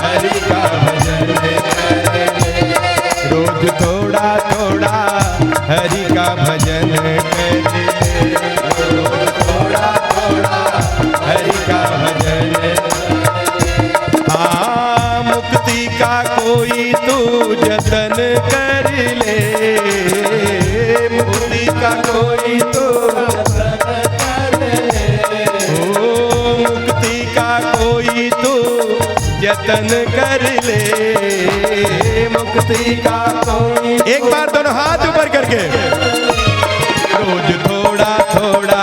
[SPEAKER 2] हरि का भजन कर ले, रोज थोड़ा थोड़ा हरि का भजन कर ले, रोज थोड़ा थोड़ा हरि का भजन। हाँ, मुक्ति का कोई तू जतन कर ले, मुक्ति का कोई तू
[SPEAKER 1] जतन कर ले।
[SPEAKER 2] ओ मुक्ति का कोई तू जतन कर ले, मुक्ति का कोई। एक बार दोनों हाथ ऊपर करके रोज थोड़ा थोड़ा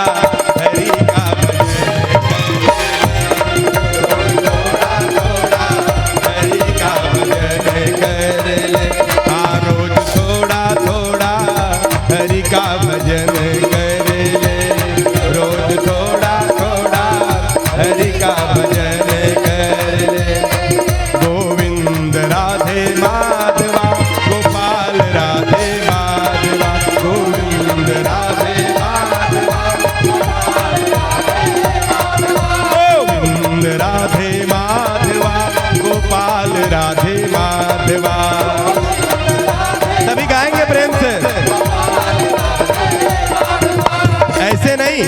[SPEAKER 2] हरि का भजन कर ले, रोज थोड़ा थोड़ा हरि का भजन कर ले। हाँ, रोज थोड़ा थोड़ा हरि का भजन कर ले, रोज थोड़ा थोड़ा हरि का भजन कर ले। गोविंद राधे माधवा, गोपाल राधे माधवा, गोविंद राधे माधवा, गोविंद राधे माधवा, गोपाल राधे माधवा। सभी गाएंगे प्रेम से, ऐसे नहीं,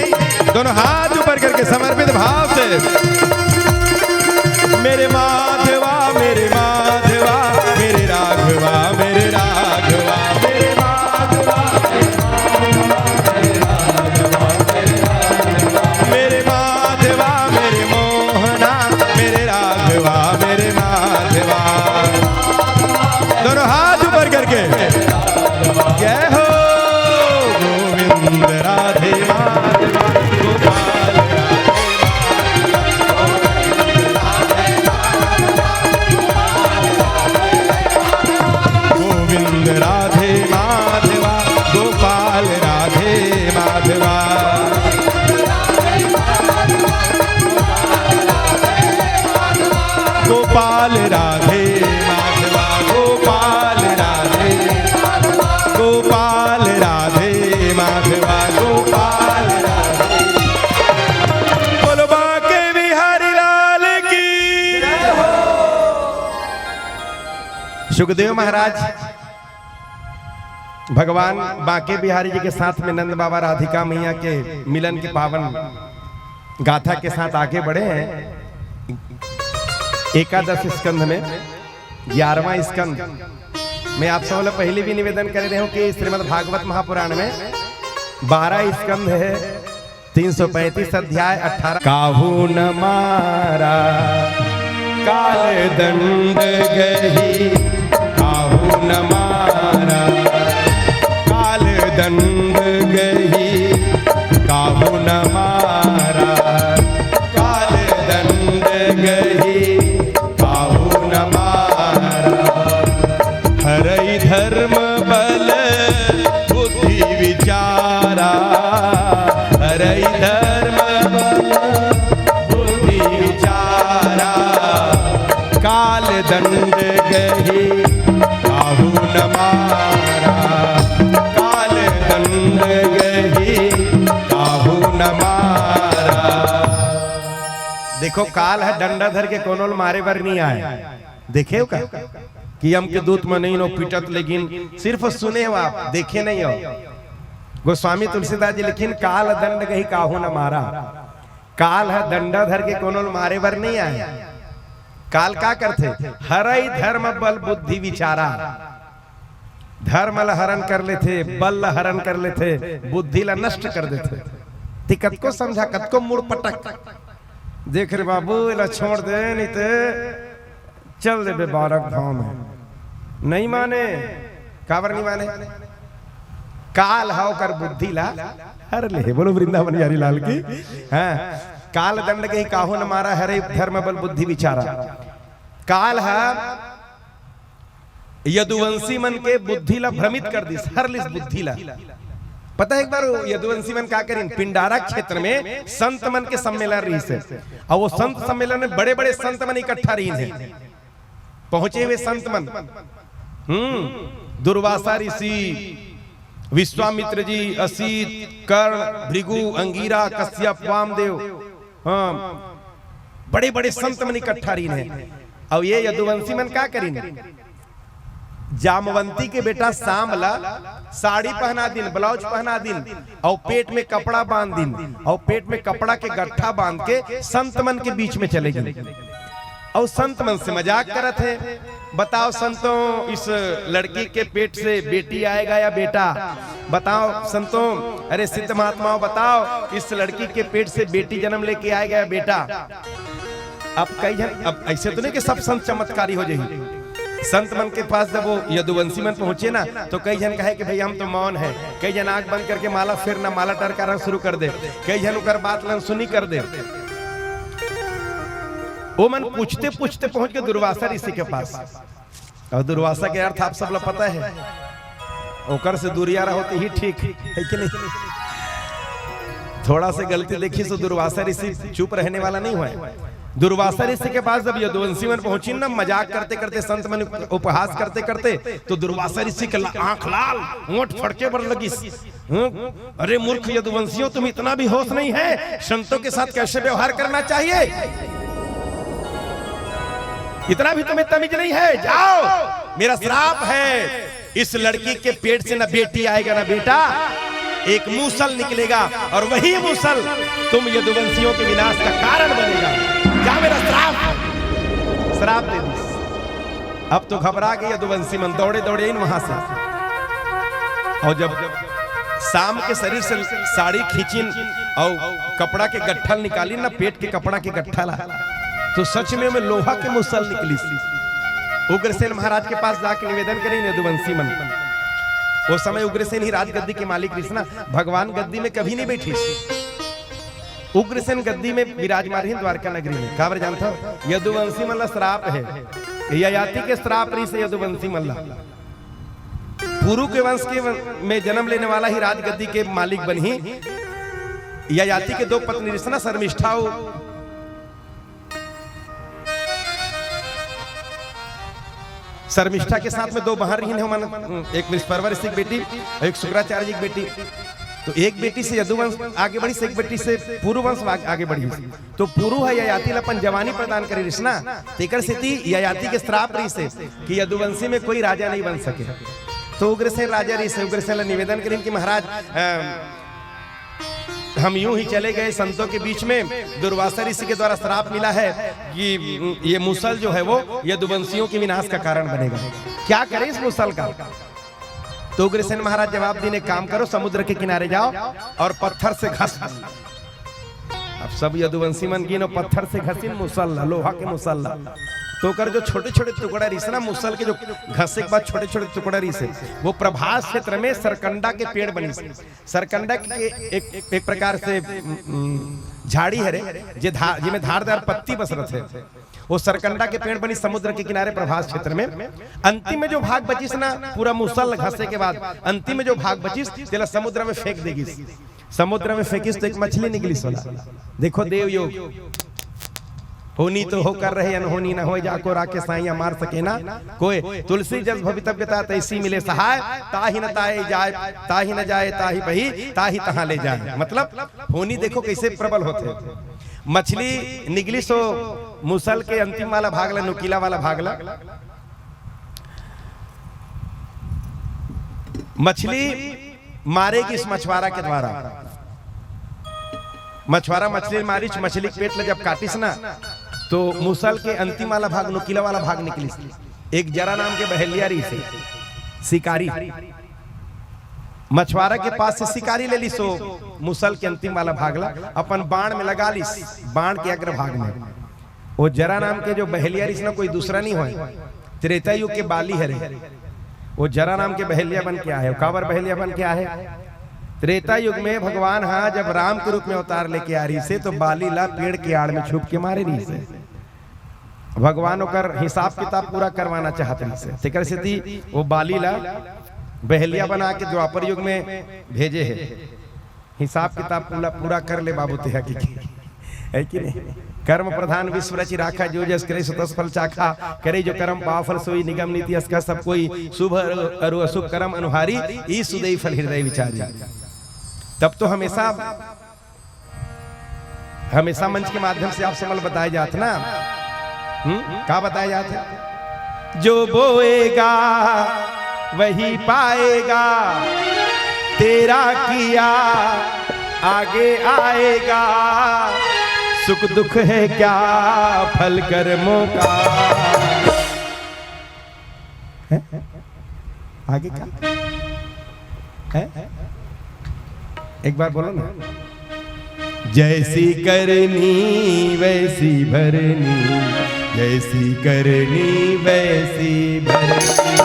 [SPEAKER 2] दोनों हाथ ऊपर करके समर्पित भाव से। मेरे माधवा मेरे माधवा, मेरे राघवा मेरे राघवा, मेरे माधवा मेरे गोविंद राधे माधवा गोपाल गोविंद राधे माधवा गोपाल राधे माधवा गोपाल राधे माधवा गोपाल राधे गोपाल राधे माधवा गोपाल राधे बोलो बांके बिहारी लाल की सुखदेव महाराज भगवान बांके बिहारी जी के साथ में नंद बाबा राधिका मैया के मिलन के पावन गाथा के साथ आगे बढ़े हैं। एकादश स्कंध में 11वां स्कंध मैं आप सब लोग पहले भी निवेदन कर रहे हूं कि श्रीमद् भागवत महापुराण में 12 स्कंध है, 335 अध्याय 18 काहू न मारा काल दंड गही काहू न मारा काल दंड गही काहू न मारा काल दंड गही काहू न मारा हरई धर्म बल बुद्धि विचारा हरई धर्म बल बुद्धि विचारा काल दंड गही काहू न मारा काल दंड गही काहू न मारा। देखो काल है डंडा धर के कोनोल मारे बर नहीं आए, देखे हो का कि हम के दूत में नहीं नो पीटत, लेकिन सिर्फ सुने हो आप, देखे नहीं हो। गोस्वामी तुलसीदास जी लिखिन काल दंड गही काहू न मारा। काल है डंडा धर के कोनोल मारे बर नहीं आए। काल का करते हरई धर्म बल बुद्धि विचारा। धर्म ला हरण कर लेते, बल ला हरण कर लेते, बुद्धि ला नष्ट कर देते। तिकत को समझा कत को मुड़ पटक देख रे बाबू इला छोड़ दे नहीं ते चल दे बेबारक भाव में। नहीं माने काबर नहीं माने। काल हाव कर बुद्धि ला हर ले। बोलो वृंदावन बिहारी लाल की। हाँ काल दंड के काहू न मारा हरे धर्म बल बुद्धि विचारा। काल है यदुवंशी मन के बुद्धि ला भ्रमित कर दी, हर लिस बुद्धि ला। पता है एक बार यदुवंशी मन क्या करें, पिंडारा क्षेत्र में संत मन के सम्मेलन रही से, और वो संत सम्मेलन में बड़े बड़े संत मन इकट्ठा रही है। पहुंचे हुए संत मन दुर्वासा ऋषि, विश्वामित्र जी, असित, कर्ण, भृगु, अंगिरा, कश्यप, वामदेव, बड़े बड़े संत मन इकट्ठा रही है। और ये यदुवंशी मन क्या करेंगे, जामवंती के बेटा सामला साड़ी पहना दिन, ब्लाउज पहना दिन, और पेट में कपड़ा बांध दिन, और पेट में कपड़ा के गट्ठा बांध के संत मन के बीच में चले गए। और संत मन से मजाक करत है, बताओ संतों इस लड़की के पेट से बेटी आएगा या बेटा? बताओ संतों, अरे सिद्ध महात्माओं बताओ इस लड़की के पेट से बेटी जन्म लेके आएगा या बेटा? अब कई जन, अब ऐसे तो नहीं कि सब संत चमत्कारी हो जाएगी। संत मन के पास जब वो यदुवंशी मन पहुंचे ना, तो कई जन कहे कि भाई हम तो मौन है। कई जन आंख बंद करके माला फेरना, माला टरकाना शुरू कर दे। कई जन उकर बात लन सुनी कर दे। वो मन पूछते पूछते पहुंच गए दुर्वासा ऋषि के पास। और दुर्वासा के अर्थ आप सब लोग पता है, ओकर से दूरिया होते ही ठीक है कि नहीं। थोड़ा से गलती देखी तो दुर्वासा ऋषि चुप रहने वाला नहीं हुआ। दुर्वासा ऋषि के पास जब यदुवंशी मन पहुंची ना, मजाक करते करते संत मन उपहास करते करते, तो दुर्वासा ऋषि के आंख लाल, होंठ फड़के पर लगी। अरे मूर्ख यदुवंशियों, तुम इतना भी होश नहीं है, संतों के साथ कैसे व्यवहार करना चाहिए, इतना भी तुम्हें तमीज नहीं है। जाओ, मेरा श्राप है, इस लड़की के पेट से ना बेटी आएगा ना बेटा, एक मूसल निकलेगा, और वही मूसल तुम यदुवंशियों के विनाश का कारण बनेगा। क्या मेरा श्राप दे दी। अब तो घबरा गए यदुवंशी मन, दौड़े दौड़े इन वहां से। और जब शाम के शरीर से साड़ी खींचिन और कपड़ा के गट्ठल निकाली ना, पेट के कपड़ा के गट्ठा ला, तो सच में लोहा के मुसल निकली। उग्रसेन महाराज के पास जाके निवेदन करी यदुवंशी मन, वो समय उग्रसेन ही राजगद्दी के मालिक कृष्णा, भगवान गद्दी में कभी नहीं बैठी। उग्रसेन गद्दी में विराजमान ही द्वारका नगरी में। काबर जानता हो, यदुवंशी मल्ला श्राप है, ययाति के श्राप रही से यदुवंशी मल्ला पुरु के वंश के में जन्म लेने वाला ही राजगद्दी के मालिक बनी। ययाति के दो पत्नी रिसना शर्मिष्ठा, शर्मिष्ठा के साथ में दो बहन रही हैं, एक विश्वपर्वा ऋषि की बेटी और एक शुक्राचार्य जी की बेटी। तो एक बेटी से यदुवंश आगे बढ़ी, से एक बेटी से पुरु वंश आगे बढ़ी। तो पुरु है ययाति अपन जवानी प्रदान करी रिसना, तेकर स्थिति ययाति के श्राप रही से कि यदुवंशी में कोई राजा नहीं बन सके। तो उग्रसेन राजा रही से उग्रसेन निवेदन करें कि महाराज हम यूं ही चले गए संतों के बीच में, दुर्वासा ऋषि के द्वारा श्राप मिला है कि ये मुसल जो है वो यदुवंशियों के विनाश का कारण बनेगा, क्या करें इस मुसल का। तो उग्रसेन महाराज जवाब देने, काम करो समुद्र के किनारे जाओ और पत्थर से घस। अब सब यदुवंशी मन गिनो पत्थर से घसीन मुसल्ला, लोहा के मुसल्ला। तो कर जो छोटे छोटे टुकड़ा रही ना मुसल के, जो घसे के बाद छोटे छोटे टुकड़ा रही से, वो प्रभास क्षेत्र में सरकंडा के पेड़ बनी। सरकंडा के एक प्रकार से झाड़ी है रे, जिसमें धारदार पत्ती बसरत है, वो सरकंडा के पेड़ बनी समुद्र के किनारे प्रभास क्षेत्र में। अंतिम में जो भाग बचिस ना, पूरा मुसल घसे के बाद अंतिम में जो भाग बचिस तेला समुद्र में फेंक देगी। समुद्र में फेंकिस तो एक मछली निकली सोला। देखो देव योग, होनी तो हो कर रहे अनहोनी न हो, जाको राके साइया मार सके ना कोई। तुलसी जस भवितव्यता तैसी मिले सहाय, ताही न ताए जाए, ताही न जाए ताही बही, ताही तहां ले जाए। मतलब होनी देखो कैसे प्रबल होते। मछली निकली सो मुसल के अंतिम वाला भागला, नुकीला वाला भागला। मछली मारेगी इस मछुआरा के द्वारा। मछुआरा मछली मारी, मछली के पेट में जब काटिस ना, तो मुसल के अंतिम वाला भाग, नुकीला वाला भाग निकली। एक जरा नाम के बहेलिया रही से शिकारी, मछुआरा के पास से शिकारी ले ली, सो मुसल के अंतिम वाला भागला, अपन बाण में लगा ली, बाण के अग्र भाग में। वो जरा नाम के जो बहेलिया रही ना, कोई दूसरा नहीं हो, त्रेता युग के बाली है रे। वो जरा नाम के बहेलिया बन के आए। काबर बहेलिया बन के आए? त्रेता युग में भगवान हाँ जब राम के रूप में अवतार लेके आ रही से, तो बाली ला पेड़ के आड़ में छुप के मारे रही से। भगवान ओकर हिसाब किताब पूरा करवाना चाहते हैं से, तेकर से थी वो बाली ला बहेलिया बना के द्वापर युग में भेजे है। हिसाब किताब पूरा कर ले बाबू ते है कि नहीं। कर्म प्रधान विश्व रचि राखा, जो जस करे सो तस फल चाखा, करे जो कर्म पावफल सोई, निगम नीति असका सब कोई, शुभ अरु अशुभ कर्म अनुहारी, ई सुदई फल हृदय विचारी। तब तो हमेशा मंच के माध्यम से आपसे मल बताए जाते ना, क्या बताया जाते? जो बोएगा वही पाएगा, तेरा किया आगे आएगा, सुख दुख है क्या फल कर्मों का। है? आगे क्या है? एक बार बोलो ना। जैसी करनी वैसी भरनी, जैसी करनी वैसी भरनी,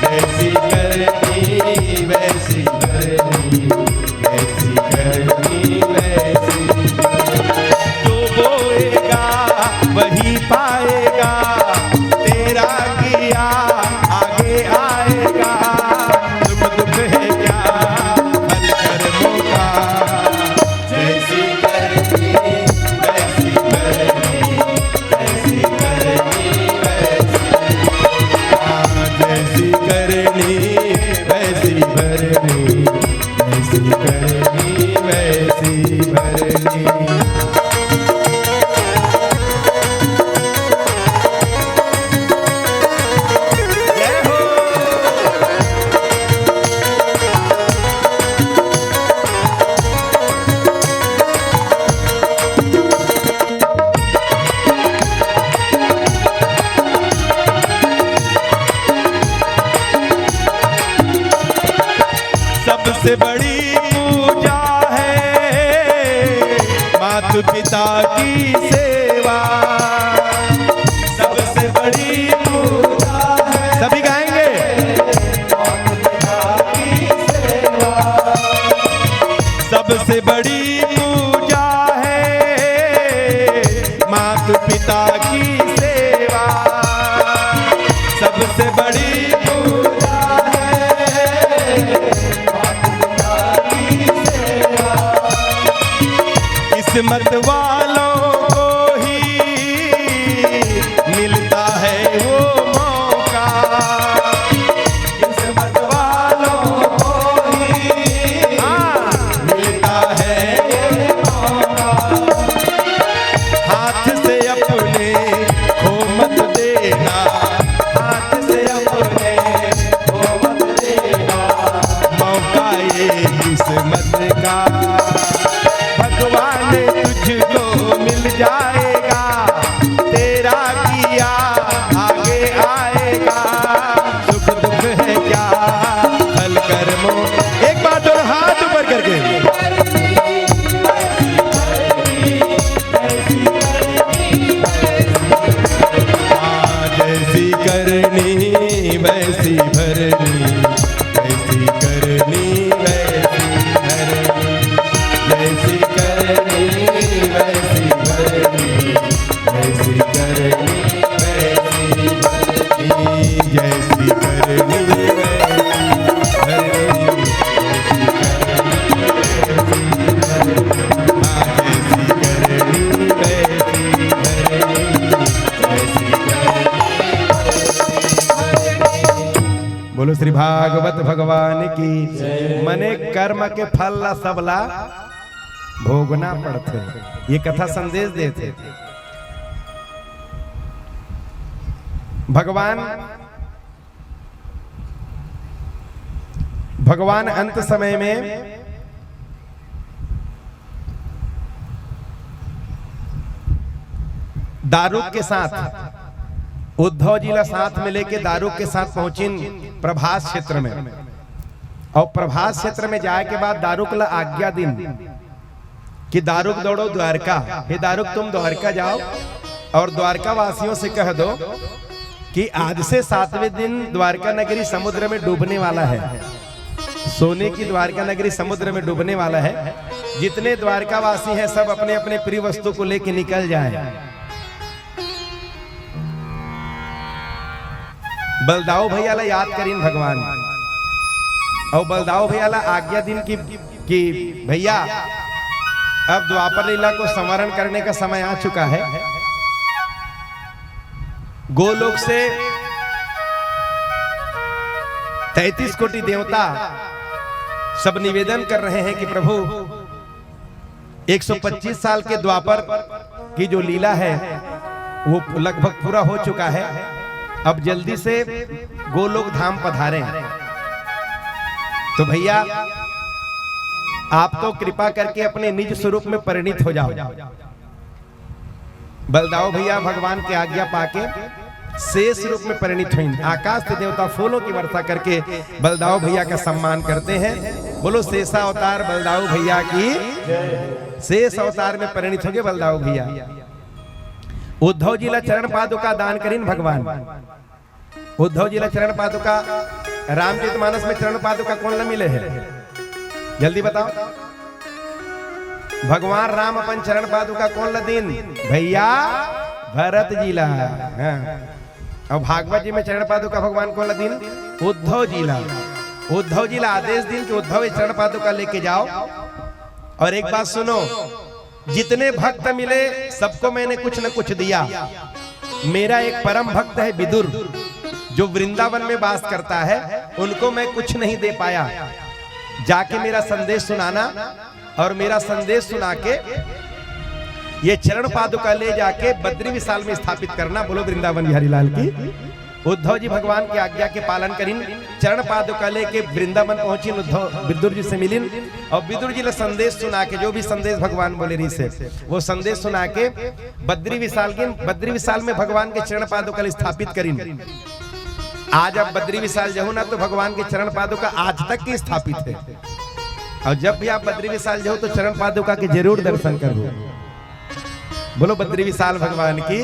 [SPEAKER 2] जैसी करनी वैसी भरनी, जैसी करनी वैसी भरनी। जो बोएगा वही पाएगा, तेरा किया आगे आएगा, सुख दुख है क्या फल कर्मों का। जैसी करनी वैसी भरनी, जैसी करनी वैसी, जैसी करनी वैसी भरनी, जैसी करनी वैसी भरनी। सबसे बड़ी पूजा है माता पिता की सेवा, सबसे बड़ी पूजा है, सभी गाएंगे, माता पिता की बड़ी पूजा है माता पिता की सेवा, सबसे बड़ी पूजा है माता पिता की सेवा। किस्मत वालों को ही मिलता है वो मौका, किस्मत वालों को ही मिलता है ये मौका। हाथ से अपने खो मत देना, हाथ से अपने खो मत देना, मौका ये किस्मत का भगवान तुझको मिल जाएगा, तेरा किया आगे आएगा। सुख दुख है क्या फल कर्मों, एक बार दोनों हाथ ऊपर करके जैसी करनी वैसी भरनी, जैसी करनी वैसी भरनी, जैसी करनी वैसी भरनी, जैसी करनी वैसी भरनी, जैसी करनी वैसी भरनी, जैसी करनी वैसी भरनी, जैसी बोलो श्री भागवत भगवान की। मने कर्म के फल ला सबला भोगना पड़ते, ये कथा संदेश देते। भगवान अंत समय में दारूक के साथ उद्धव जी ला साथ में लेके दारूक के साथ पहुंचिन प्रभास क्षेत्र में, और प्रभास क्षेत्र में जाए के बाद दारूक ला आज्ञा दिन कि दारूक दौड़ो द्वारका, हे दारूक तुम द्वारका जाओ और द्वारका वासियों से कह दो कि आज से 7वें दिन द्वारका नगरी समुद्र में डूबने वाला है, सोने की द्वारका नगरी समुद्र में डूबने वाला है। जितने द्वारका वासी हैं सब अपने अपने प्रिय वस्तु को लेके निकल जाए। बलदाऊ भैया ला याद करीन भगवान, और बलदाऊ भैया ला आज्ञा दिन कि भैया अब द्वापर लीला को संवरण करने का समय आ चुका है। गोलोक से 33 कोटि देवता सब निवेदन कर रहे हैं कि प्रभु 125 साल के द्वापर की जो लीला है वो लगभग पूरा हो चुका है, अब जल्दी से गोलोक धाम पधारें। तो भैया आप तो कृपा करके अपने निज स्वरूप में परिणित हो जाओ। बलदाऊ भैया भगवान की आज्ञा पाके शेष रूप में परिणित हुई। आकाश से देवता फूलों की वर्षा करके बलदाऊ भैया का सम्मान करते हैं। बोलो शेषा अवतार बलदाऊ भैया की। शेष अवतार में परिणित हो गए बलदाऊ भैया। उद्धव जी ला चरण पादुका दान करीन भगवान। उद्धव जी ला चरण पादुका, रामचरितमानस में चरण पादुका कौन ला मिले है? जल्दी बताओ। भगवान राम अपन चरण पादुका कौन ला दिन? भैया भरत जी ला। और भागवत जी में चरण पादुका भगवान कौन ला दिन? उद्धव जी ला। उद्धव जी ला आदेश दिन कि उद्धव चरण पादुका लेके जाओ। और एक बात सुनो, जितने भक्त मिले सबको मैंने कुछ न कुछ दिया। मेरा एक परम भक्त है विदुर, जो वृंदावन में वास करता है, उनको मैं कुछ नहीं दे पाया। जाके मेरा संदेश सुनाना और मेरा संदेश सुना के ये चरण पादुका ले जाके बद्री विशाल में स्थापित करना। बोलो वृंदावन बिहारी लाल की। उद्धव जी भगवान की आज्ञा के पालन करीन, चरण पादुका लेके वृंदावन पहुंची। उद्धव विदुर जी से मिलिन और विदुर जी ने संदेश सुना के, जो भी संदेश भगवान बोले रही से वो संदेश सुना के बद्री विशाल में भगवान के चरण पादुका स्थापित करीन। आज अब बद्री विशाल जाओ ना तो भगवान के चरण पादुका आज तक की स्थापित है। और जब भी आप बद्री विशाल जाओ तो चरण पादुका के जरूर दर्शन करो। बोलो बद्री विशाल भगवान की।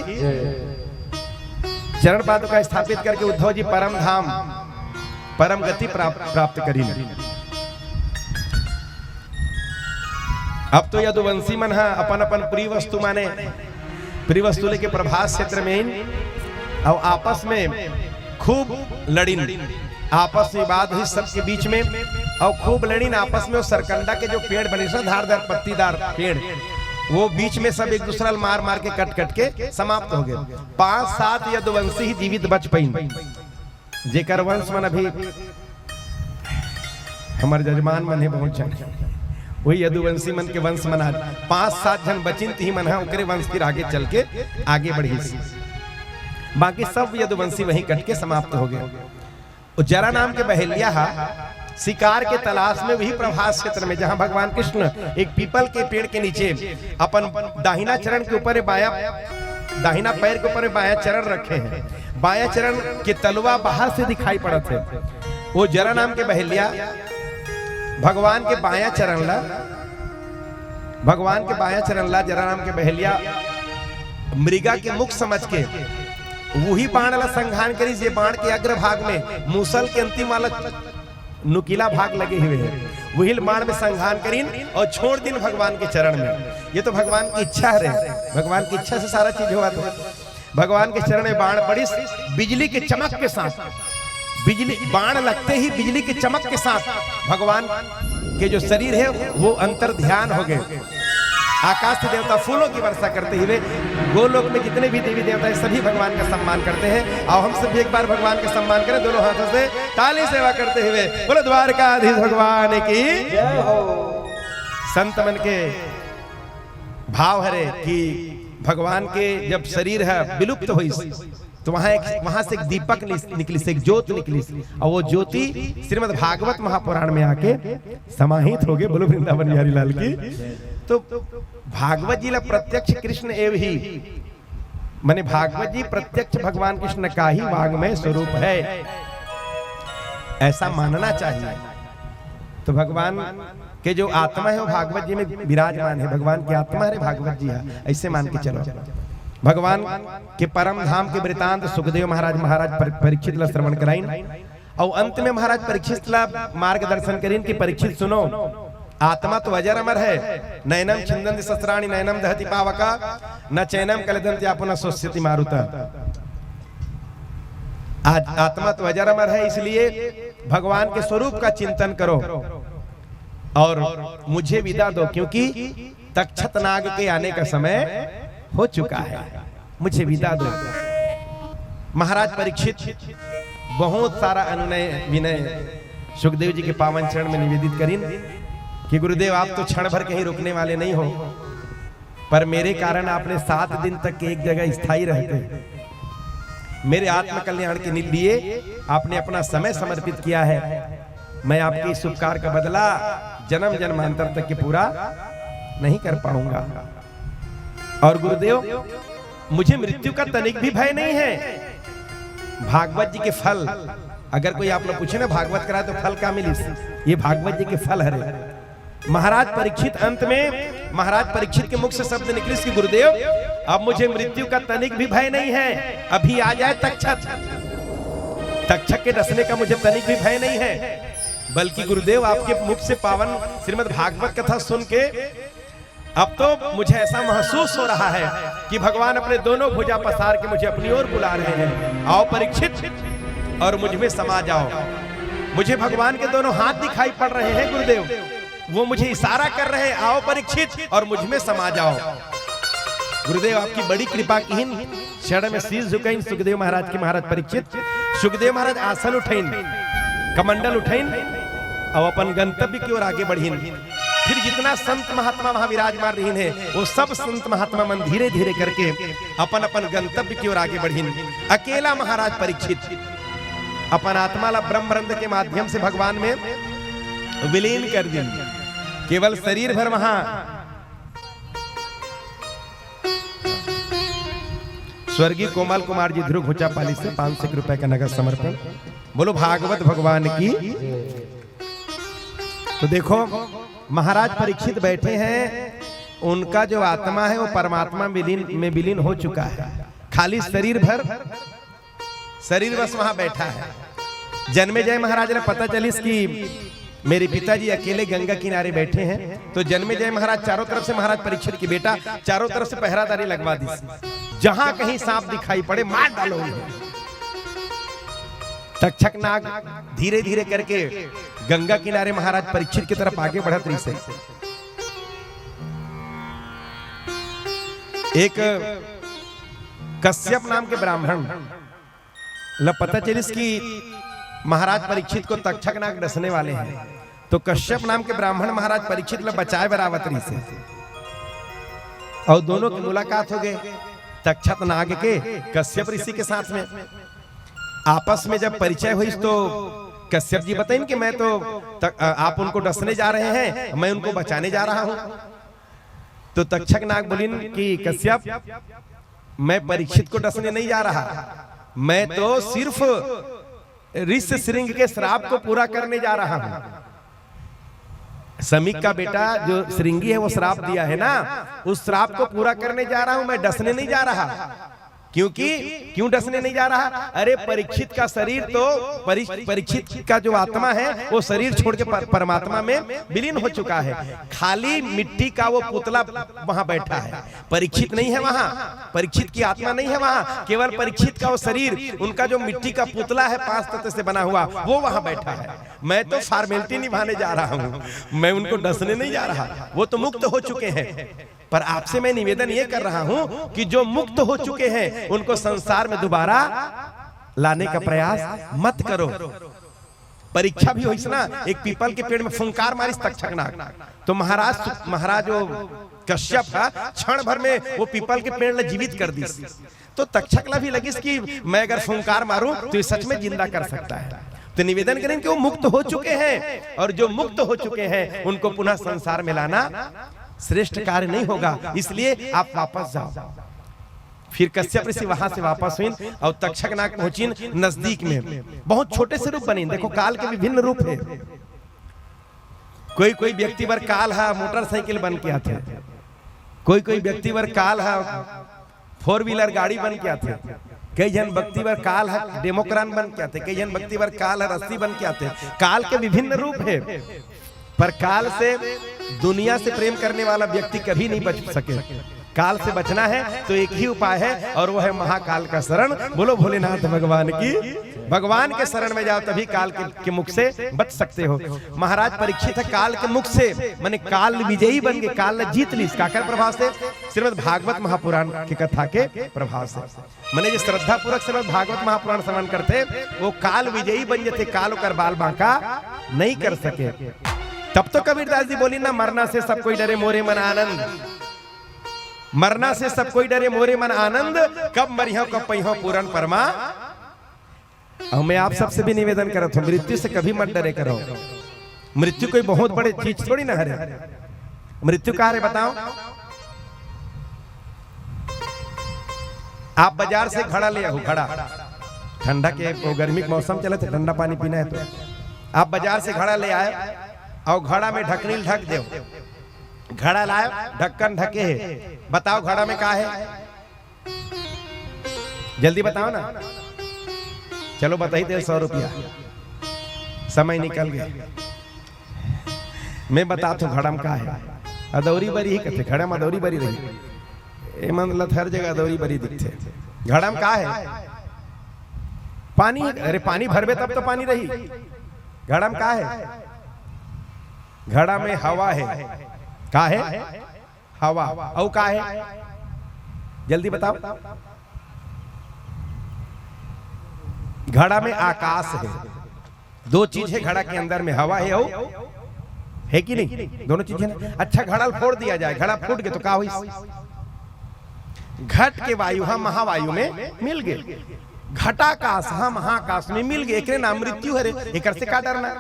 [SPEAKER 2] चरण पादुका स्थापित करके उद्धव जी परम धाम परम गति प्राप्त करी। अब तो यदुवंशी मन हा अपन अपन प्रिय वस्तु माने प्रिय वस्तु लेके प्रभास क्षेत्र में और आपस में खूब लड़ीन, आपस में बात हुई सबके बीच में और खूब लड़ीन आपस में। सरकंडा के जो पेड़ बने धारदार पत्तीदार पेड़, वो बीच में सब एक दूसरा मार मार के कट कट के समाप्त हो गए। 5-7 यदुवंशी ही जीवित बच पाइन, जेकर वंश मन अभी हमारे जजमान मन है बहुत जन, वही यदुवंशी मन के वंश मन 5-7 जन बचिन ही मन है, उनके वंश फिर आगे चल के आगे बढ़ी, बाकी सब यदुवंशी वहीं कट के समाप्त हो गए। जरा नाम के बहेलिया शिकार के तलाश में वही प्रभास क्षेत्र में जहां भगवान कृष्ण एक पीपल के पेड़ के नीचे अपन दाहिना चरण के ऊपर बाया, दाहिना पैर के ऊपर बाया चरण रखे हैं, बाया चरण के तलवा बाहर से दिखाई पड़त है। वो जरा नाम के बहेलिया भगवान के बाया चरण ला, भगवान के बाया चरण ला जरा नाम के बहेलिया मृगा के मुख समझ के वही बाण ला संघान करी, जे बाण के अग्र भाग में मूसल के अंतिम वाला नुकीला भाग लगे हुए हैं, वही बाण में संघान करीन और छोड़ दिन भगवान के चरण में। ये तो भगवान की इच्छा है, भगवान की इच्छा से सारा चीज हुआ। तो भगवान के चरण में बाण पड़ी, बिजली के चमक के साथ, बिजली बाण लगते ही बिजली के चमक के साथ भगवान के जो शरीर है वो अंतर ध्यान हो गए। आकाश से देवता फूलों की वर्षा करते हुए गोलोक में जितने भी देवी देवता हैं सभी भगवान का सम्मान करते हैं। और हम सब एक बार भगवान का सम्मान करें, दोनों हाथों से ताली सेवा करते हुए बोलो द्वारकाधीश भगवान की जय हो। संत मन के भाव हरे कि भगवान के जब शरीर है विलुप्त हुई तो वहां से एक दीपक निकली, से एक ज्योत निकली, और वो ज्योति श्रीमद् भागवत महापुराण में आके समाहित हो गए। बोलो वृंदावन बिहारी लाल की। तो भागवत जी ला प्रत्यक्ष कृष्ण एव ही, माने भागवत जी प्रत्यक्ष भगवान कृष्ण का ही वाग्मय स्वरूप है, ऐसा मानना चाहिए। तो भगवान के जो आत्मा है वो भागवत जी में विराजमान है, भगवान की आत्मा है भागवत जी है, ऐसे मान के चलो। भगवान के परम धाम के वृतांत सुखदेव महाराज परीक्षित ला श्रवण कराइन, और अंत में महाराज परीक्षित ला मार्गदर्शन करीन कि परीक्षित सुनो, आत्मा तो अजर अमर है, नैनम छिंदन्ति शस्त्राणि नैनम दहति पावका न चैनम कलदन्ति आपन स्वस्यति मारुता। आज आत्मा तो अजर अमर है, इसलिए भगवान के स्वरूप का चिंतन करो और मुझे विदा दो, क्योंकि तक्षत नाग के आने का समय हो चुका है, मुझे विदा दो। महाराज परीक्षित बहुत सारा अनुनय विनय सुखदेव जी के पावन चरण में निवेदित करीन कि गुरुदेव आप तो क्षण भर कहीं रुकने वाले नहीं हो, पर मेरे कारण आपने 7 दिन तक एक जगह स्थायी रहते, मेरे आत्म कल्याण के लिए आपने अपना समय समर्पित किया है। मैं आपके इस उपकार का बदला जन्म जन्मांतर तक के पूरा नहीं कर पाऊंगा। और गुरुदेव मुझे मृत्यु का तनिक भी भय नहीं है। भागवत जी के फल, अगर कोई आप लोग पूछे ना भागवत करा तो फल क्या मिली, ये भागवत जी के फल हरे। महाराज परीक्षित अंत में महाराज परीक्षित के मुख से शब्द निकले कि गुरुदेव अब मुझे मृत्यु का तनिक भी भय नहीं है, अभी आ जाए तक्षक के डसने का मुझे तनिक भी भय नहीं है, बल्कि गुरुदेव आपके मुख से पावन श्रीमद् भागवत कथा सुन के अब तो मुझे ऐसा महसूस हो रहा है कि भगवान अपने दोनों भुजा पसार के मुझे अपनी ओर बुला रहे हैं। आओ परीक्षित और मुझ में समा जाओ। मुझे भगवान के दोनों हाथ दिखाई पड़ रहे हैं गुरुदेव, वो मुझे इशारा कर रहे हैं, आओ परीक्षित और मुझ में समा जाओ। गुरुदेव आपकी बड़ी कृपा की शरण में शीश झुकाइन सुखदेव महाराज की। महाराज परीक्षित सुखदेव महाराज आसन उठाइन, कमंडल उठाइन और अपन गंतव्य की ओर आगे बढ़ीन। फिर जितना संत महात्मा वहां विराजमान रही है वो सब संत महात्मा मन धीरे धीरे करके अपन अपन गंतव्य की ओर आगे बढ़ीन। अकेला महाराज परीक्षित अपन आत्मा ला ब्रह्म रंध्र के माध्यम से भगवान में विलीन कर दी, केवल शरीर भर वहां स्वर्गीय कोमल कुमार जी ध्रुव घुचापाली से 500 रुपए का नगद समर्पण। बोलो भागवत भगवान की। तो देखो महाराज परीक्षित बैठे हैं, उनका जो आत्मा है वो परमात्मा में विलीन हो चुका है, खाली शरीर भर शरीर बस वहां बैठा है। जन्मे जय महाराज ने पता चली कि मेरे पिताजी अकेले गंगा किनारे बैठे हैं, तो जन्मेजय महाराज चारों तरफ से महाराज परीक्षित की बेटा चारों तरफ से पहरादारी लगवा दी, जहां कहीं सांप दिखाई पड़े मार डालो उन्हें। तक्षक नाग धीरे धीरे करके गंगा किनारे महाराज परीक्षित की तरफ आगे बढ़त रही से। एक कश्यप नाम के ब्राह्मण ल पता चलिस कि महाराज परीक्षित को तक्षक नाग डसने वाले हैं, तो कश्यप नाम के ब्राह्मण महाराज परीक्षित ल बचाए बरावत रही से, और दोनों की मुलाकात हो गई तक्षक नाग के कश्यप ऋषि के साथ में। आपस में जब परिचय हुई तो कश्यप जी बताएं कि मैं तो आप उनको डसने जा रहे हैं, मैं उनको बचाने जा रहा हूं। तो तक्षक नाग बोलिन कि कश्यप, मैं परीक्षित को डसने नहीं जा रहा, मैं तो सिर्फ ऋषि श्रृंग के श्राप को पूरा करने जा रहा हूं। समीक का बेटा जो श्रृंगी है वो श्राप दिया है ना, उस श्राप को पूरा करने जा रहा हूं, मैं डसने नहीं जा रहा। क्योंकि क्यों डसने नहीं जा रहा? अरे परीक्षित का शरीर तो परीक्षित का जो आत्मा है वो शरीर छोड़ के परमात्मा में विलीन हो चुका है, खाली मिट्टी का वो पुतला वहां बैठा है, परीक्षित नहीं है वहां, परीक्षित की आत्मा नहीं है वहां, केवल परीक्षित का वो शरीर, उनका जो मिट्टी का पुतला है 5 तत्व से बना हुआ, वो वहां बैठा है। मैं तो फॉर्मेलिटी निभाने जा रहा हूं, मैं उनको डसने नहीं जा रहा, वो तो मुक्त हो चुके हैं। पर आपसे मैं निवेदन ये कर रहा हूं कि जो मुक्त हो चुके हैं उनको संसार में दोबारा लाने का प्रयास मत करो। परीक्षा भी हुई ना, एक पीपल के पेड़ में फुंकार मारिस तक्षक नाग, तो महाराज जो कश्यप था क्षण भर में वो पीपल के पेड़ में जीवित कर दी। तो तक्षक ला भी लगी कि मैं अगर फुंकार मारूं तो ये सच में जिंदा कर सकता है। तो निवेदन करें कि वो मुक्त हो चुके हैं, और जो मुक्त हो चुके हैं उनको पुनः संसार में लाना श्रेष्ठ कार्य नहीं होगा, इसलिए आप वापस जाओ। फिर कश्यप ऋषि वहां से वापस हुई और तक्षक नाग पहुंची नजदीक में। बहुत छोटे से रूप बने, देखो काल के विभिन्न रूप है। कोई कोई व्यक्ति वर काल है मोटरसाइकिल बन के आते, कोई कोई व्यक्ति वर काल है 4 व्हीलर गाड़ी बन के आते, कई जन व्यक्ति वर काल है डेमोक्रान बन के आते, कई जन व्यक्ति वर काल है रस्सी बन के आते। काल के विभिन्न रूप है, पर काल से दुनिया से प्रेम करने वाला व्यक्ति कभी नहीं बच सके। काल से बचना है तो एक ही उपाय है, और वो है महाकाल का शरण। बोलो भोलेनाथ भगवान की। भगवान के शरण में जाओ तभी काल के मुख से बच सकते हो। महाराज परीक्षित है काल के मुख से माने काल विजयी बन गए, काल ने जीत ली। काकर प्रभाव से? श्रीमद् भागवत महापुराण की कथा के प्रभाव से। माने जो श्रद्धा पूर्वक श्रीमद् भागवत महापुराण श्रवण करते वो काल विजयी बन जाते, काल कर बाल बांका नहीं कर सके। तब तो कबीरदास जी बोली ना, मरना से सब कोई डरे मोरे मन आनंद, मरना से सब कोई डरे मोरे मन आनंद, कब मरियो कब पहियो पूरन परमा। और मैं आप सबसे भी निवेदन करता हूं, मृत्यु से कभी मत डरे करो। मृत्यु कोई बहुत बड़ी चीज थोड़ी ना है। मृत्यु कहाँ है बताओ? आप बाजार से घड़ा ले आओ, घड़ा ठंडा के गर्मी के मौसम चले थे, ठंडा पानी पीना है तो आप बाजार से घड़ा ले आए और घड़ा में ढकनील ढक दो। घड़ा लाए, ढक्कन ढके है, बताओ घड़ा में क्या है? जल्दी बताओ ना। चलो बताइए, 150 रुपया। समय निकल गया, मैं बताता हूँ घड़ा में क्या है। अदौरी बरी ही कहते, घड़ा में अदौरी बरी रही, मतलब हर जगह अदौरी बरी दिखते। घड़ा में क्या है? पानी। अरे पानी भरबे तब तो पानी रही। घड़ा में क्या है? घड़ा में हवा है। का है? हवा। और का है? जल्दी बताओ। घड़ा में आकाश है। 2 चीज है घड़ा के अंदर में, हवा है और है कि नहीं? दोनों चीजें ना। अच्छा घड़ा फोड़ दिया जाए, घड़ा फूट गए तो क्या हुई? घट के वायु हम महावायु में मिल गए, घटाकाश हम महाकाश में मिल गए। एक नाम मृत्यु है, एक से का डरना?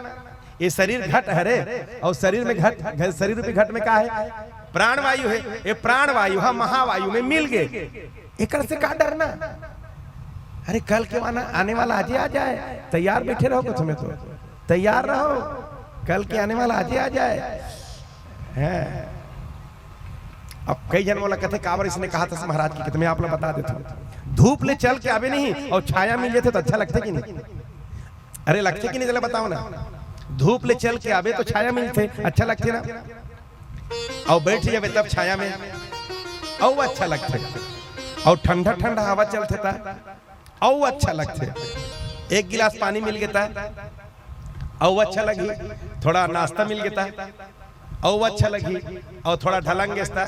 [SPEAKER 2] ये शरीर घट है और शरीर में घट, शरीर रूपी घट में क्या है? प्राण वायु है। ये प्राण वायु हम महावायु में मिल गए, एक से का डरना? अरे कल के आने वाला आज आ जाए, तैयार बैठे रहो। तुम्हें तो तैयार रहो, कल के आने वाला आज आ जाए है। अब कई जन बोला कहते काबर इसने कहा था महाराज की, कि मैं आप लोग बता देता हूँ। धूप ले चल के आवे नहीं और छाया मिल जाते तो अच्छा लगता कि नहीं? अरे लगते कि नहीं? चलो बताओ ना। धूप ले चल के आवे तो छाया मिलते, अच्छा लगते ना, और बैठ जावे तब छाया में और अच्छा लगते, और ठंडा ठंडा हवा चलते था और अच्छा लगते। एक गिलास पानी मिल गया और अच्छा लगी, थोड़ा नाश्ता मिल गया और अच्छा लगी, और थोड़ा ढलंग गेस्ता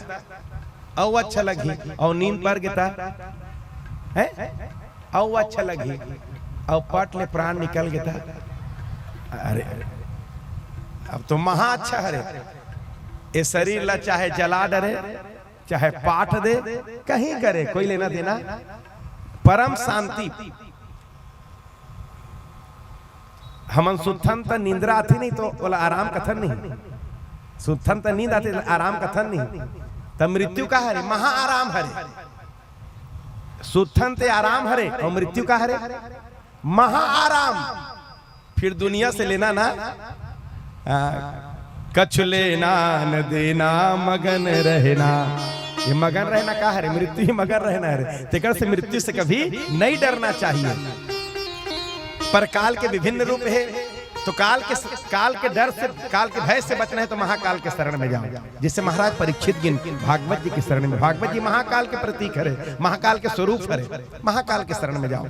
[SPEAKER 2] और अच्छा लगी, और नींद पर गया है और अच्छा लगी, और पट ले प्राण निकल गया। अरे अब तो महा अच्छा हरे, ये शरीर ला चाहे जला डरे चाहे पाठ दे कहीं करे, कोई लेना देना, परम शांति। हमन सुथन त निंद्रा आती नहीं तो बोला आराम कथन नहीं, सुथन त नींद आती आराम कथन नहीं, तब मृत्यु का हरे महा आराम हरे, सुथन ते आराम हरे और मृत्यु का हरे महा आराम। फिर दुनिया से लेना ना, कछु लेना न देना मगन रहना, ये मगन रहना का है, मृत्यु ही मगन रहना है, तेकर से मृत्यु से कभी नहीं डरना चाहिए। पर काल के विभिन्न रूप है, तो काल के डर से, काल के भय से बचना है तो महाकाल के शरण में जाओ, जिससे महाराज परीक्षित गिन भागवत जी की शरण में, भागवत जी महाकाल के प्रतीक है, महाकाल के स्वरूप है, महाकाल के शरण में जाओ।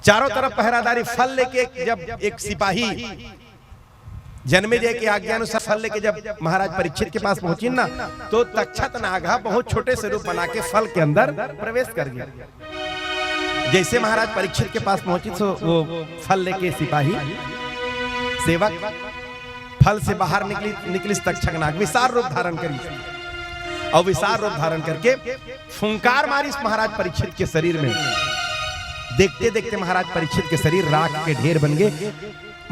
[SPEAKER 2] चारों तरफ पहरादारी, फल लेके जब एक सिपाही जन्मेजय की आज्ञा अनुसार फल लेके जब महाराज परीक्षित के पास पहुंची ना, तो तक्षक नागा बहुत छोटे से रूप बना के फल के अंदर प्रवेश कर गया। जैसे महाराज परीक्षित के पास पहुंची तो वो फल लेके सिपाही सेवक फल से बाहर निकली तक्षक नाग विशाल रूप धारण करी, और विशाल रूप धारण करके फुंकार मारी इस महाराज परीक्षित के शरीर में। देखते देखते महाराज परीक्षित के शरीर राख के ढेर बन गए।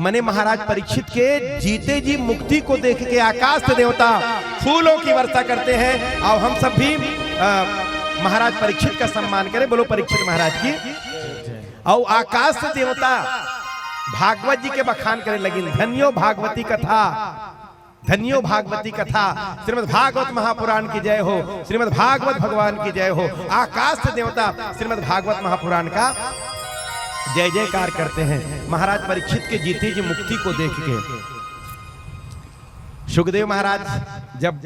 [SPEAKER 2] मने महाराज परीक्षित के जीते जी मुक्ति को देख के आकाश से देवता फूलों की वर्षा करते हैं, और हम सब भी महाराज परीक्षित का सम्मान करें, बोलो परीक्षित महाराज की। और आकाश से देवता भागवत जी के बखान करने लगी, धन्यो भागवती कथा, धन्यो भागवती कथा, श्रीमद् भागवत महापुराण की जय हो, श्रीमद् भागवत भगवान की जय हो। आकाश से देवता श्रीमद् भागवत महापुराण का जय जयकार करते हैं महाराज परीक्षित के जीते जी मुक्ति को देख के। सुखदेव महाराज जब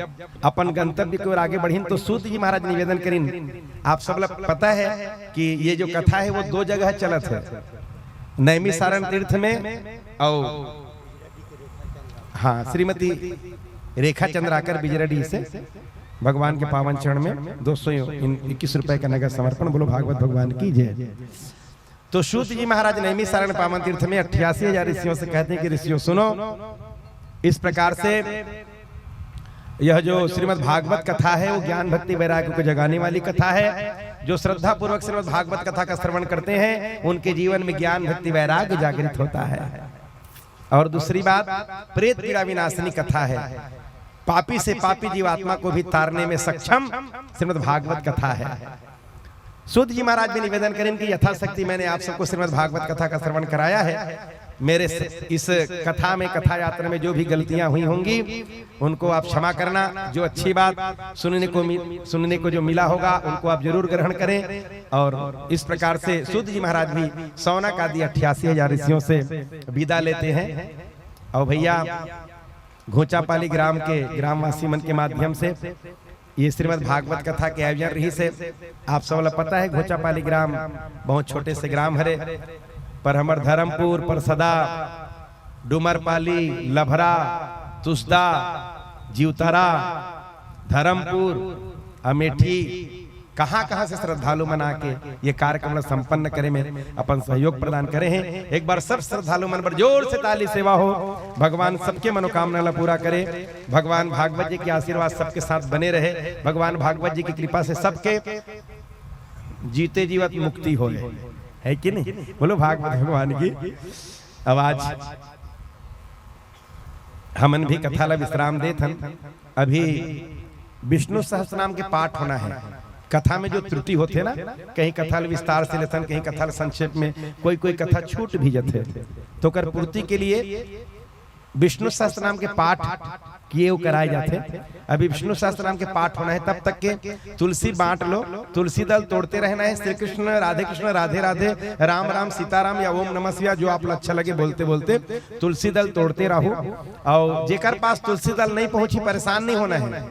[SPEAKER 2] अपन गंतव्य की ओर आगे बढ़ीन तो सूत जी महाराज निवेदन करीन, आप सब लोग पता है कि ये जो कथा है वो दो जगह चलत है, नैमिषारण्य तीर्थ में और हाँ श्रीमती रेखा चंद्राकर बिजरडी से भगवान के पावन चरण में 221 रुपए का नगद समर्पण, बोलो भागवत भगवान की जय। तो सूत जी महाराज नैमिषारण्य पावन तीर्थ में 88,000 ऋषियों से कहते हैं कि ऋषियों सुनो, इस प्रकार से यह जो श्रीमद् भागवत कथा है वो ज्ञान भक्ति वैराग्य को जगाने वाली कथा है। जो श्रद्धा पूर्वक श्रीमद् भागवत कथा का श्रवण करते हैं उनके जीवन में ज्ञान भक्ति वैराग्य जागृत होता है। और दूसरी बात, प्रेत पीड़ा विनाशिनी कथा है, पापी से पापी जीवात्मा को भी तारने में सक्षम श्रीमद् भागवत कथा है। सूत जी महाराज भी निवेदन करें कि यथाशक्ति मैंने आप सबको श्रीमद् भागवत कथा का श्रवण कराया है। मेरे इस कथा में, कथा यात्रा में जो भी गलतियां हुई होंगी उनको आप क्षमा करना। जो अच्छी बात सुनने को जो मिला होगा उनको आप जरूर ग्रहण करें। और इस प्रकार से सूत जी महाराज भी सौनक आदि 88,000 ऋषियों से विदा लेते हैं। और भैया घोचापाली ग्राम के ग्रामवासी मन के माध्यम से ये श्रीमद् भागवत कथा के आयोजन रही से आप सब पता है घोचापाली ग्राम बहुत छोटे से ग्राम हरे, पर हमर धर्मपुर, परसदा, डुमरपाली, लभरा, तुसदा, जीवतारा, धर्मपुर, अमेठी, कहां से श्रद्धालु मना के ये कार्यक्रम संपन्न करे में अपन सहयोग प्रदान करे हैं। एक बार सब श्रद्धालु मन पर जोर से ताली सेवा हो। भगवान सबके मनोकामना ला पूरा करे। भगवान भागवत जी के आशीर्वाद सबके साथ बने रहे। भगवान भागवत जी की कृपा से सबके जीते जीवत मुक्ति हो, है कि नहीं? बोलो भागवत भगवान की। आवाज हमन भी कथा ला विश्राम दे थन। अभी विष्णु सहस्रनाम के पाठ होना है। कथा में जो त्रुटि होते ना, कहीं कथा विस्तार से लेथन, कहीं कथा संक्षेप में, कोई कथा छूट भी जाते, तो कर पूर्ति के लिए विष्णु सहस्त्र नाम के पाठ किए वो कराए जाते। अभी विष्णु सहस्त्र नाम के पाठ होना है, तब तक के तुलसी बांट लो, तुलसी दल तोड़ते रहना है। श्री कृष्ण राधे राधे, राम राम सीताराम या ओम नमः शिवाय, जो आप अच्छा लगे बोलते बोलते तुलसी दल तोड़ते रहो। और जेकर पास तुलसी दल नहीं पहुंची, परेशान नहीं होना है,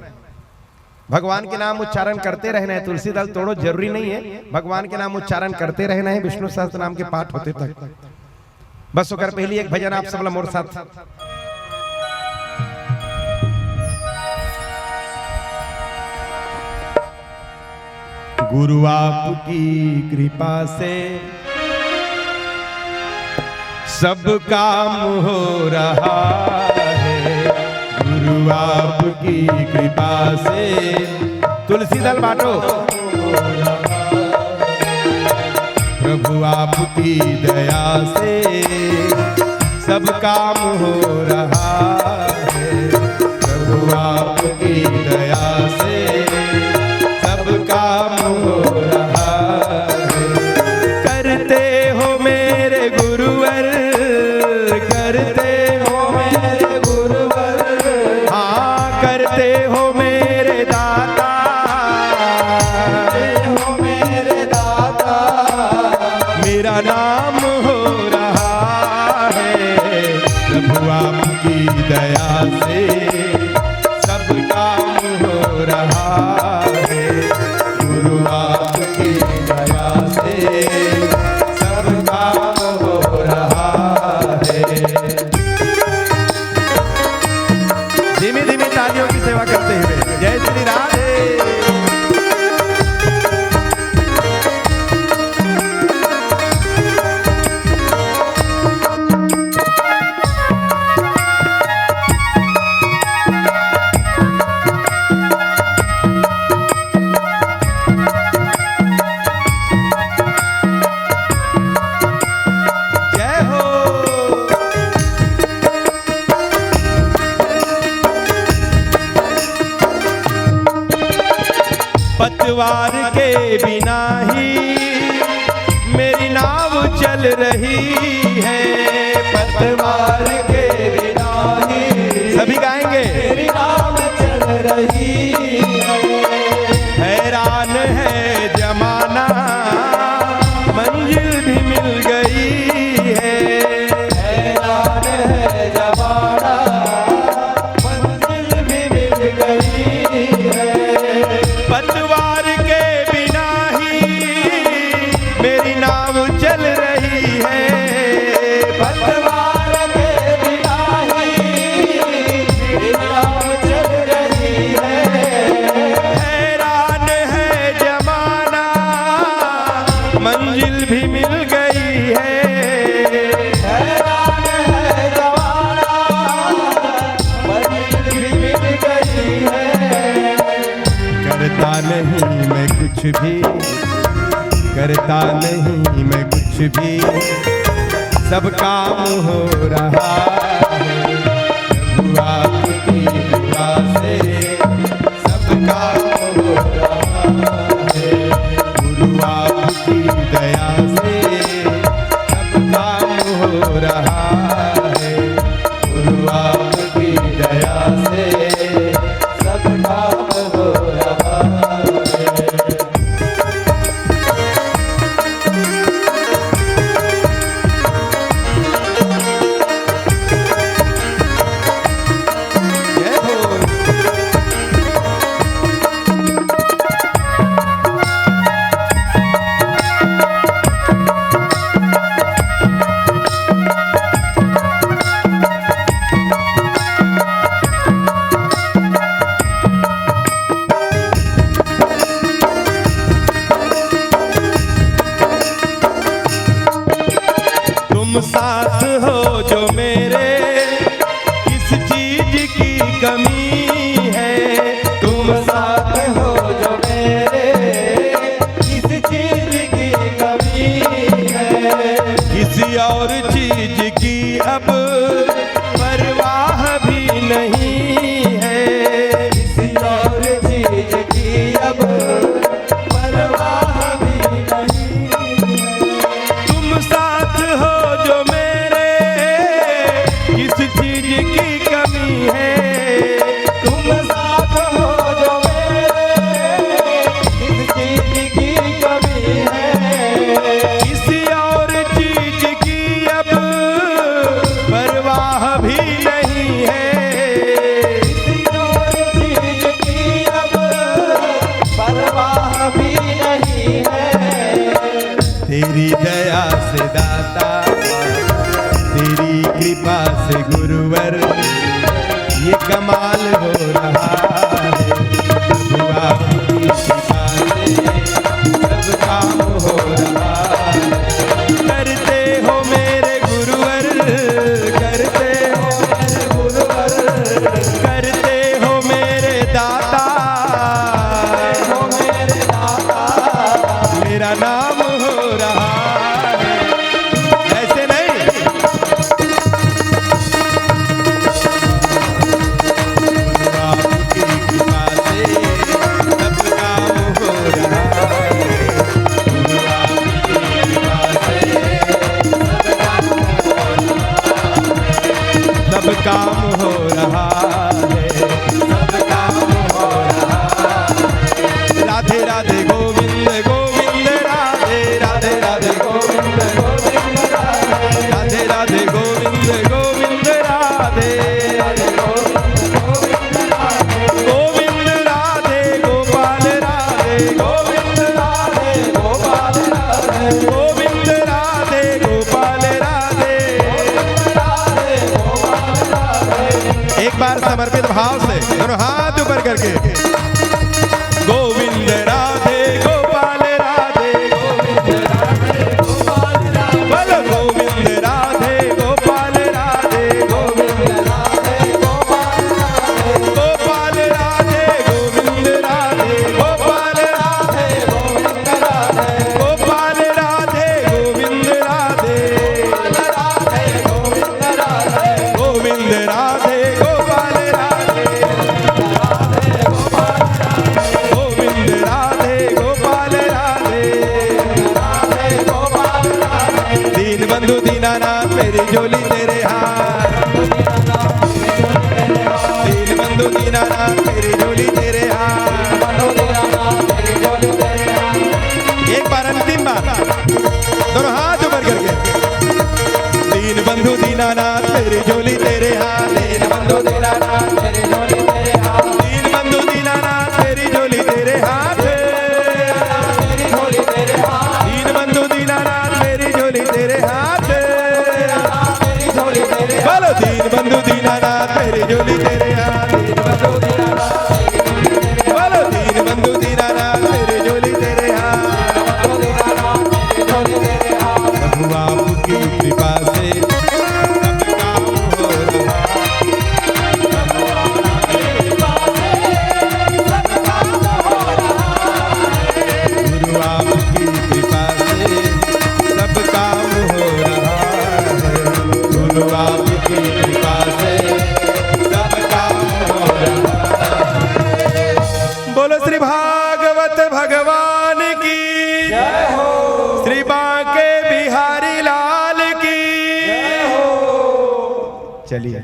[SPEAKER 2] भगवान के नाम उच्चारण करते रहना है। तुलसी दल तोड़ो जरूरी नहीं है, भगवान के नाम उच्चारण करते रहना है विष्णु सहस्त्र नाम के पाठ होते तक। बस होकर पहली एक भजन आप सब मोर साथ। गुरु आपकी कृपा से सब काम हो रहा है, गुरु आपकी कृपा से। तुलसी दल बांटो। प्रभु आपकी दया से सब काम हो रहा है, प्रभु आपकी दया से सब काम हो रहा है। करते हो मेरे गुरुवर, करते हो मेरे गुरुवर, हाँ करते हो मेरे दाता, करते हो मेरे दाता। मेरा नाम हो रहा है, प्रभु आपकी दया से सब काम हो रहा है, गुरु आपकी दया से सब काम हो रहा है। धीमी धीमी तालियों की सेवा करते हुए जय श्री राधे। पतवार के बिना ही मेरी नाव चल रही है, पतवार के बिना ही सभी गाएंगे मेरी नाव चल रही है। हैरान है जमाना मंजिल भी मिल गई है, हैरान है जमाना मंजिल भी मिल गई है। पतवार के बिना ही मेरी नाव चल रही है, पतवार के बिना ही मेरी नाव चल रही है। हैरान है जमाना मंजिल भी मिल गई है, हैरान है जमाना मंजिल भी मिल गई है। करता नहीं मैं कुछ भी, करता नहीं मैं कुछ भी, सब काम हो रहा है, प्रभु आपकी कृपा से सब काम हो रहा है, गुरु आपकी दया से सब काम हो रहा है, गुरु आपकी दया से सब काम हो रहा है। जय हो। से गुरुवर ये कमाल हो रहा है। प्रभु आपकी कृपा से सब काम हो रहा है। करते हो मेरे गुरुवर, करते हो मेरे गुरुवर, करते हो मेरे दाता, हो मेरे दाता, मेरा नाम हो रहा है। ऐसे नहीं, आपकी कृपा से सब काम हो रहा है। आपकी कृपा से सब काम हो रहा है। सब काम हो रहा है। राधे राधे गोविंद गोविंद राधे, राधे राधे गोविंद गोविंद राधे, राधे राधे गोविंद गोविंद राधे, राधे गोविंद राधे गोपाल राधे, गोविंद राधे गोपाल राधे, गोविंद राधे गोपाल राधे। एक बार समर्पित भाव से दोनों हाथ ऊपर करके गोविंद राधे गोपाल राधे, गोविंद राधे गोपाल राधे, बोलो गोविंद राधे गोपाल राधे, गोविंद राधे गोपाल राधे, गोपाल राधे गोविंद राधे, गोपाल राधे गोविंद राधे, गोपाल राधे गोविंद राधे, गोविंद राधे गोविंद राधे, गोपाल राधे, गोविंद राधे गोपाल राधे, दीन बंधु दीनानाथ मेरी झोली तेरे हाथ, दीन बंधु दीनानाथ मेरी झोली तेरे हाथ। एक बार अंतिम बार दोनों हाथ ऊपर करके दीन बंधु दीनानाथ मेरी झोली तेरे हाथ, दीन बंधु दीनानाथ मेरी झोली तेरे हाथ, दीन बंधु दीनानाथ मेरी झोली तेरे हाथ, मेरी झोली तेरे हाथ, दीन बंधु दीनानाथ मेरी झोली तेरे हाथ, मेरी झोली तेरे हाथ, बोलो दीन बंधु दीनानाथ मेरी झोली तेरे हाथ, दीन बंधु दीनानाथ, बोलो दीन बंधु दीनानाथ मेरी झोली तेरे हाथ। प्रभु आपकी कृपा से सब काम हो रहा है। गुरु आपकी कृपा से सब काम हो रहा है। गुरु आपकी कृपा से सब काम हो रहा है। बोलो श्री भागवत भगवान की जय हो, श्री बांके बिहारी लाल की जय हो। चलिए,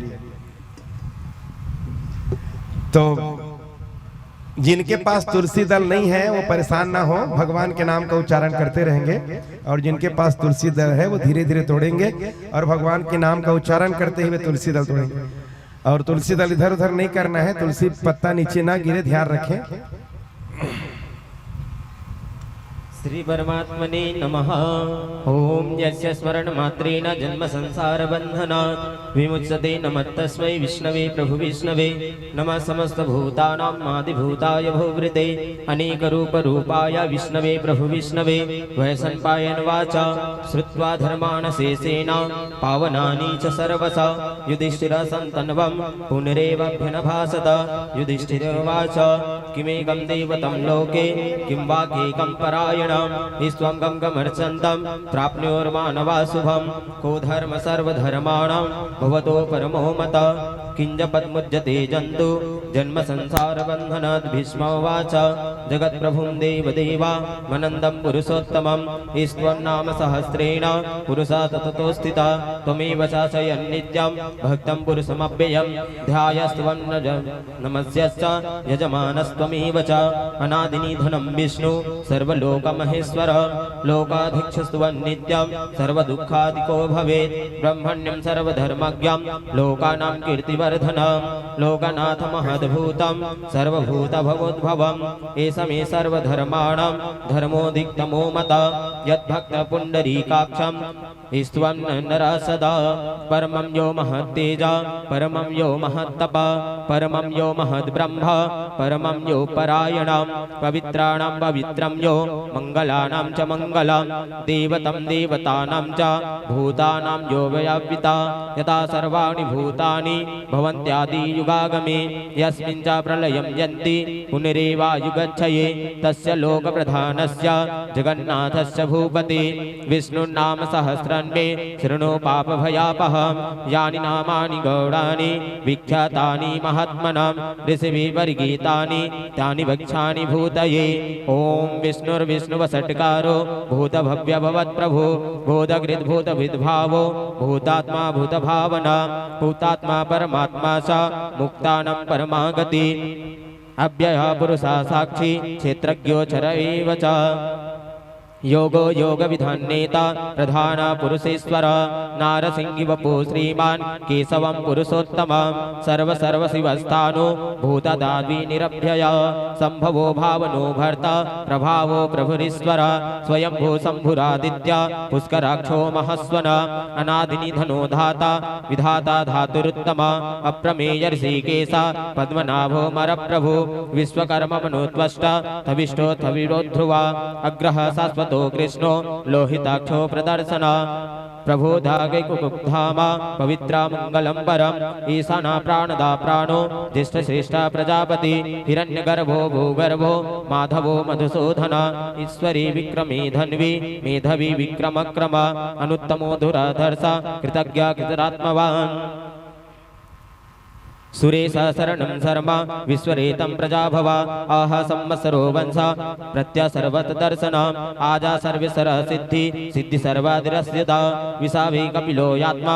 [SPEAKER 2] तो जिनके पास तुलसी दल नहीं है वो परेशान ना हो, भगवान के नाम का उच्चारण करते रहेंगे, और जिनके पास तुलसी दल है वो धीरे धीरे तोड़ेंगे और भगवान के नाम का उच्चारण करते हुए तुलसी दल तोड़ेंगे। और तुलसी दल इधर उधर नहीं करना है, तुलसी पत्ता नीचे ना गिरे, ध्यान रखें।
[SPEAKER 3] श्री परमात्मने नमः। ओम यस्य स्मरण मात्रेण जन्म संसार बंधनात् विमुच्यते नमः तस्मै विष्णवे प्रभु विष्णवे। नमः समस्त भूतानां आदिभूताय भूवृते अनेक रूप रूपाय विष्णवे प्रभु विष्णवे। वैशंपायन वाचा श्रुत्वा धर्मान् शेषेण पावनानि च सर्वसा। युधिष्ठिरः सन्तन्वं पुनरेवाभ्यनभासत। युधिष्ठिरोवाच किमेकं दैवतं लोके किं वाक्येकं परायणम् ईस्त्वं गमर्चन्तं प्राप्नुर्मानवा शुभं। को धर्म सर्वधर्माणां भवतो परमो मतः। किंजपद्मुज्यते जन्तु जन्म संसार बन्धनात्। भीष्मोवाच जगत्प्रभुं देवदेवा मनन्दं पुरुषोत्तमं। ईस्त्वन्नाम सहस्रेण पुरुषा ततो स्थिता। त्वमेव शासयन् नित्यं भक्तं पुरुषमव्ययं। ध्यायस्त्वं नमस्यश्च यजमानस्त्वमेव च। अनादिनिधनं विष्णु सर्वलोकमहेश्वर। लोकाधीक्षस्त्वं नित्यं सर्वदुःखादिको भवेत्। ब्रह्मण्यं सर्वधर्मज्ञं लोकानां कीर्तिवर्धनं। लोकनाथ महद्भूतं सर्वभूतभवोद्भवम्। एष
[SPEAKER 4] समे सर्वधर्माणां धर्मोदिक्तमो मता यद्भक्तपुण्डरीकाक्षं स्तवं नरः सदा परमं यो महत्तेजा परमं यो महत्तपा परमं यो महद्ब्रह्म परमं यो परायणां पवित्राणां पवित्रं यो मङ्गलानां च मङ्गलं देवतं देवतानां च भूतानां यो व्यापिता यथा सर्वाणि भूतानि भवन्त्यादियुगागमे यस्मिन् च प्रलयं यन्ति पुनरेवायुगच्छये तस्य लोकप्रधानस्य जगन्नाथस्य भूपते विष्णुर्नाम सहस्रन्मे शृणु पापभयापहं यानि नामानि गौणानि विख्यातानि महात्मनां ऋषिभिर्गीतानि तानि वक्ष्यामि भूतये ॐ विष्णुर्विष्णुवषट्कारो भूतभव्यभवत्प्रभु भूतकृद्भूतविद्भावो भूतात्मा भूतभावना भूतात्मा परमात्मा स मुक्तानां परमागति अव्ययः पुरुषः साक्षी क्षेत्रज्ञोऽक्षर एव च योगो योगविधान्नेता प्रधान पुरुषेश्वर नारसिंहिवपु श्रीमान् केशवं पुरुषोत्तमं सर्वशिवस्थानो भूतदाद्विनिरभ्यय सम्भवो भावनो भर्ता प्रभावो प्रभुरीश्वर स्वयंभू शम्भुरादित्य पुष्कराक्षो महस्वन अनादिनिधनो धाता विधाता धातुरुत्तम अप्रमेय ऋषिकेश पद्मनाभो मरप्रभु विश्वकर्ममनुत्वष्टा थविष्ठो थविरोध्रुवा अग्रह शाश्वत तो कृष्णो लोहिताक्षो प्रदर्शन प्रभोधागैकुकुब्धामा पवित्रा मंगलम परम ईशाना प्राणदा प्राणो ज्येष्ठ श्रेष्ठ प्रजापति हिरण्यगर्भो भूगर्भो माधवो मधुसूदन ईश्वरी विक्रमी धन्वी मेधवी विक्रमक्रम अनुत्तमो धुराधर्ष कृतज्ञ कृतरात्मवान् सुरेश शरणं शर्मा विश्वरेतं प्रजाभवा आह संवत्सरो वंशा प्रत्यसर्वत दर्शन आजा सर्वेसर सिद्धि सिद्धि सर्वादिरस्यता विसावे कपिलो यात्मा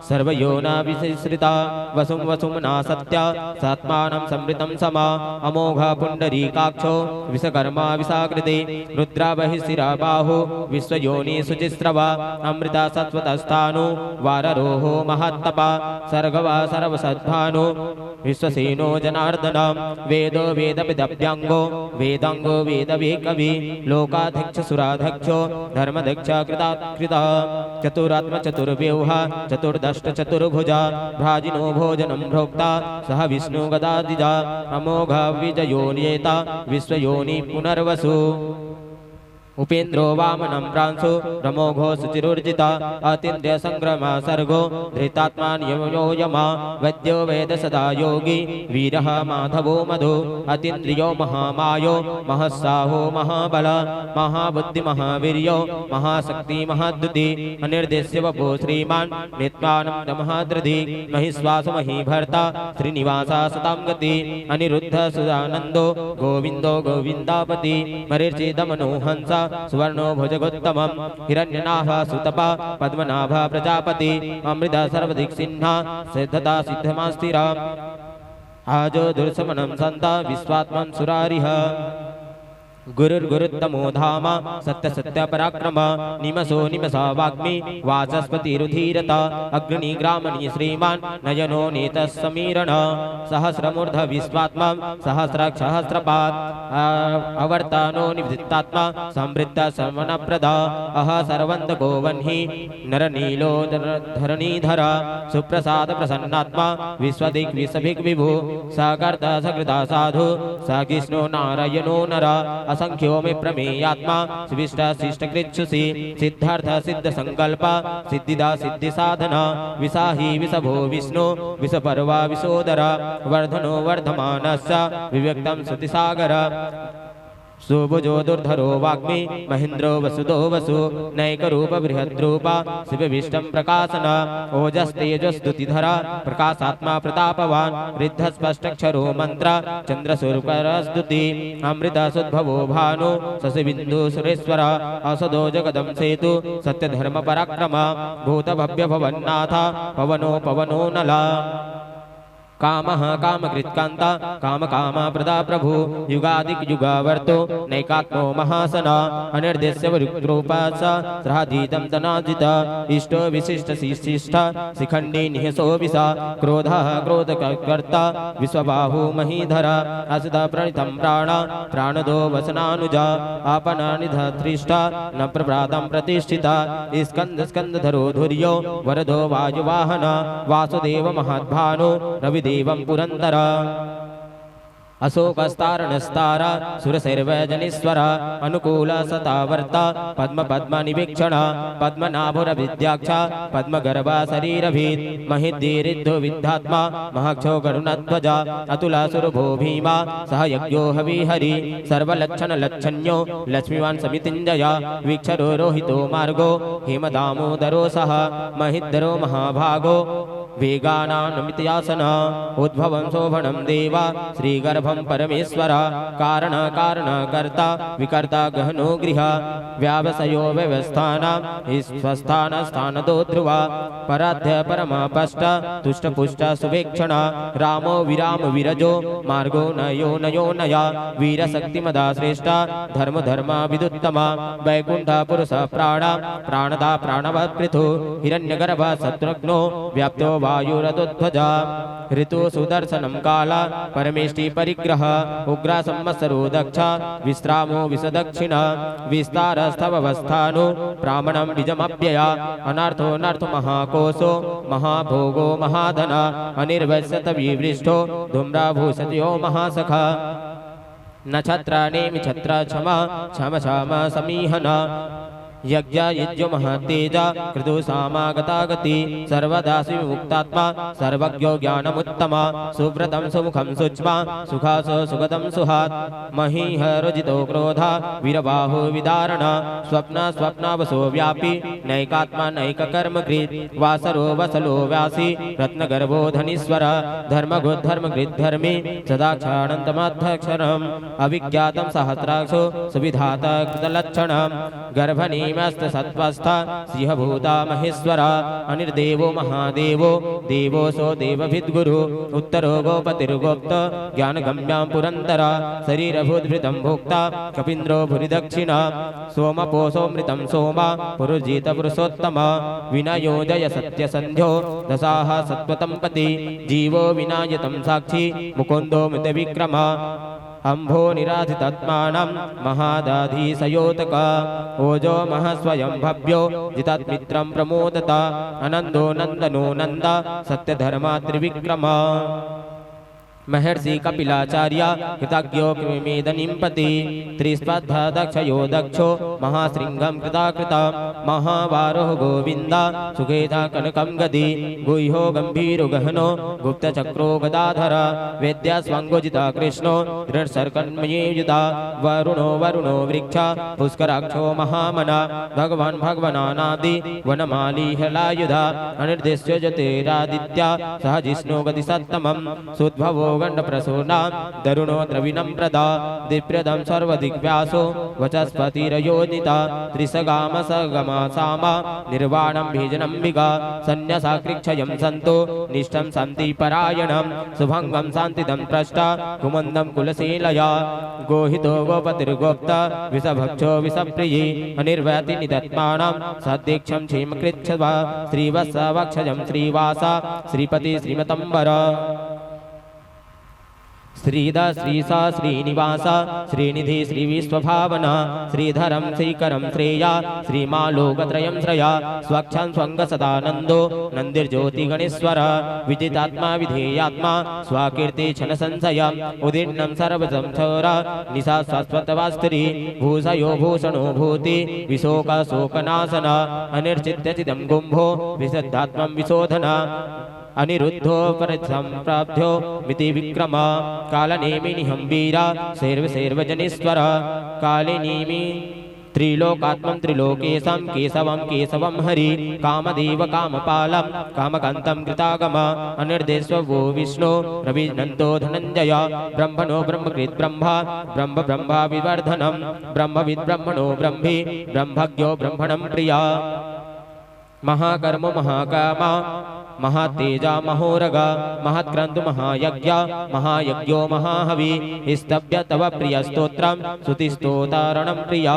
[SPEAKER 4] सर्वयोना विश्रिता वसुं वसुमना सत्या सात्मानं समृतं समा अमोघ पुण्डरीकाक्षो विश्वकर्मा विसाकृते रुद्रा बहिशिरा बाहु विश्वयोनि शुचिस्रवा अमृता सत्वतस्थानु वाररोहो महत्तपा सर्गवा सर्वसद्भानु विश्वसेनो जनार्दन वेदो वेदविदभ्यंगो वेदांगो वेदवेकवि लोकाध्यक्ष सुराध्यक्षो धर्मध्यक्ष कृता चतुरात्म चतुर्व्यूहा चतुर्दष्ट चतुर्भुजा भ्राजिनो भोजनं भोक्ता सह विष्णु गदादिजा अमोघ विजयोनियेता विश्वयोनि पुनर्वसु उपेन्द्रो वामनं प्रांशु रमोघो सुचिरुर्जिता अतीन्द्रिय संग्रमा सर्गो धृतात्मा नियमो यमा वैद्यो वेद सदा योगी वीरः माधवो मधु अतीन्द्रियो महामायो महस्साहो महाबल महाबुद्धि महावीर्यो महाशक्ति महाद्युति अनिर्देश्य वपो श्रीमान् नित्यानंद महाद्रधि महिश्वास महीभर्ता श्रीनिवासा सतां गति अनिरुद्ध सुदानंदो गोविंदो गोविंदापति मरीचिदमनो हंसा सुवर्णो भुजगोत्तमं हिरण्यनाभ सुतपा पद्मनाभ प्रजापति अमृत सर्वदिक्सिंहा सिद्धता सिद्धमास्तिरा आजो दुर्समनं संता विश्वात्मन् सुरारिः गुरुर्गुरुत्तमो धाम सत्य सत्य पराक्रम निमसो निमसा वाग्मी वाचस्पतिरुधीरता अग्नि ग्रामणी श्रीमान् नयनो नेतः समीरण सहस्रमूर्ध विश्वात्मा सहस्राक्ष सहस्रपात् अवर्तानो निवृत्तात्मा संवृत्त समनप्रदा अह सर्वन्तको वह्नि नरनीलो धरणीधर सुप्रसाद प्रसन्नात्मा विश्वदिक् विश्वभिक् विभु सकर्ता सकृता साधु सकृष्णो नारायणो नर असंख्यो में प्रमेयात्मा शिष्ट शिष्ट कृच्छुषि सिद्धार्थ सिद्ध संकल्प सिद्धिदा सिद्धि साधना विसाही विषभो विष्णु विषपर्वा विशोदर वर्धनो वर्धमानस्य विव्यक्तं श्रुतिसागर सुभुजो दुर्धरो वाग्मी महेन्द्रो वसुदो वसु नैकरूप बृहद्रूपा शिवविष्टं प्रकाशन ओजस्तेजस्तुतिधरा प्रकाशात्मा प्रतापवान् रिद्धस्पष्टक्षरो मंत्र चंद्रस्वरूपरस्तुति अमृतसुद्भवो भानु शशिबिन्दु सुरेश्वर असदो जगदं सेतु सत्यधर्म पराक्रम भूतभव्य भवन्नाथ पवनो पवनो नला कामः कामकृत्कान्ता कामकामा प्रदा प्रभु युगादिक युगावर्तो नैकात्मो महासना अनिर्देश्य रूपास सहाधीतं तनाजित इष्टो विशिष्ट शिष्ट शिखण्डी निहसो विसा क्रोधः क्रोधकर्ता विश्वबाहु महीधर असुत प्रणितं प्राणदो वसनानुजा आपनानिधत्रिष्टा न प्रभ्रातं प्रतिष्ठिता स्कंदधरो धुर्यो वरदो वायुवाहन वासुदेव महद्भानो रवि देवं पुरंदर अशोकस्तारणस्तार सुरसैर्वजनीश्वर अनुकूल सतावर्ता पद्म पद्म निवीक्षण पद्मनाभुर विद्याक्ष पद्मगर्भ शरीरभीत महिद्दीरिद्धो विद्धात्मा महक्षो गरुणध्वज अतुलासुरभो भीमा सह यज्ञो हविहरि सर्वलक्षण लक्षण्यो लक्ष्मीवान् समितिञ्जय वीक्षरो रोहितो मार्गो हेमदामोदरो सह महिद्धरो महाभागो वेगानानुमितयासन उद्भवं शोभनं देवा श्रीगर्भं परमेश्वर कारण कारण कर्ता विकर्ता गहनो गृह व्यावसयो व्यवस्थाना स्वस्थान स्थानदो ध्रुवा पराध्य परमपष्ट तुष्ट पुष्ट सुवेक्षण रामो विराम विरजो मार्गो नयो नयो नया वीर शक्तिमदा श्रेष्ठ धर्म धर्म विदुत्तमा वैकुंठ पुरुष प्राण प्राणदा प्राणवत् पृथु हिरण्यगर्भ शत्रुघ्नो व्याप्तो वायुरध्वज ऋतु सुदर्शनं काला परमेष्टि परिग्रह उग्र संवत्सरो दक्ष विश्रामो विसदक्षिण विस्तारस्थवस्थानो ब्राह्मणं बीजमव्यया अनर्थो नर्थ महाकोशो महाभोगो महाधन अनिर्वस्यत विवृष्टो धूम्राभूषत्यो महासखा नक्षत्र नेमि छत्र क्षमा क्षम क्षम समीहन यज्ञ यज्ञो महतेज कृतो सामागतागति सर्वदा विमुक्तात्मा सर्वज्ञो ज्ञानमुत्तमा सुव्रतं सुमुखं सुच्मा सुखास सुगतं सुहात् महीहरुजितो क्रोधा वीरबाहो विदारण स्वप्न स्वप्नावसो व्यापी नैकात्मा नैककर्मकृत् वासरो वसलो व्यासी रत्नगर्भो धनीश्वर धर्मगुद्धर्मकृद्धर्मी सदाक्षानन्तमध्यक्षरम् अविज्ञातं सहस्राक्षो सुविधाता कृतलक्षणं गर्भनी मस्त सत्वस्था सिंहभूता महेश्वर अनिर्देवो महादेवो देवोसो देवभिद्गुरु उत्तरो गोपतिर्गोप्त ज्ञानगम्यां पुरंदर शरीरभूतभृतं भोक्ता कपीन्द्रो भूरिदक्षिण सोमपोषोमृतं सोमा पुरुजित पुरुषोत्तम विनयोजय सत्यसन्ध्यो दशाः सत्वतंपति जीवो विनायतं साक्षी मुकुंदो मृतविक्रम अंभो निराधितात्मानं महादाधीसयोतक ओजो महस्वयं भव्यो जितात्मित्रं प्रमोदत अनंदो नंदनो नंद सत्यधर्मा त्रिविक्रम महर्षि कपिलाचार्य कृतज्ञो मेदनिंपति त्रिस्पर्धा दक्षयो दक्षो महाशृंगं कृताकृत महावारोह गोविंद सुखेता कनकं गदी गुह्यो गंभीरो गहनो गुप्तचक्रो गदाधर वेद्या स्वंगोजिता कृष्णो दृढ़सर्कन्मयेयुता वरुणो वरुणो वृक्ष पुष्कराक्षो महामना भगवान् भगवानादि वनमाली हलायुधा अनिर्देश्य ज्योतिरादित्य सह जिष्णु गति सत्तमं सुद्भवो गंड प्रसूना दरुणो द्रविणं प्रदा दिप्रदं सर्वदिग्व्यासो वचस्पतिरयोनिता त्रिसगाम सगमा सामा निर्वाणं भेजनं विगा सन्न्यासाकृक्षयं सन्तो निष्ठं शान्ति परायणं सुभंगं शान्तिदं प्रष्टा कुमन्दं कुलशीलया गोहितो गोपतिर्गोप्त विषभक्षो विषप्रिये अनिर्वैति निदत्मानं सद्दीक्षं क्षेमकृच्छ्वा श्रीवत्सवक्षजं श्रीवासा श्रीपति श्रीमतंबर श्रीदा श्रीसा श्रीनिवास श्रीनिधि श्रीविश्वभावना श्रीधरं श्रीकरं श्रेया श्रीमालोकत्रयं श्रया स्वक्षं स्वंग सदानंदो नंदिर्ज्योतिगणेश्वर विजितात्मा विधेयात्मा स्वाकीर्ति क्षण संशय उदीर्णं सर्वसंसरा निशा शाश्वतवास्त्री भूषयो भूषणो भूति विशोक शोकनाशन अनिर्चित्यचिदं गुंभो विशुद्धात्मं विशोधना अनिरुद्धो परसंप्राप्त्यो मिति विक्रम कालनेमिनिहं वीरा सर्वजनीश्वर कालिनीमि त्रिलोकात्मं त्रिलोकेशं केशवं केशवं हरि कामदेव कामपालं कामकान्तं कृतागम अनिर्देश्वो विष्णु रविनन्दो धनञ्जय ब्रह्मणो ब्रह्मकृत् ब्रह्मा ब्रह्म ब्रह्मा विवर्धनं ब्रह्मविद् ब्रह्मणो ब्रह्मी ब्रह्मज्ञो ब्रह्मणं प्रिया महाकर्म महाकामा महातेजा महोरगा महत्क्रंदु महायज्ञ महायज्ञो महाहवि स्तभ्य तव प्रिय स्तोत्रम स्तुतिस्तोतारणं प्रिया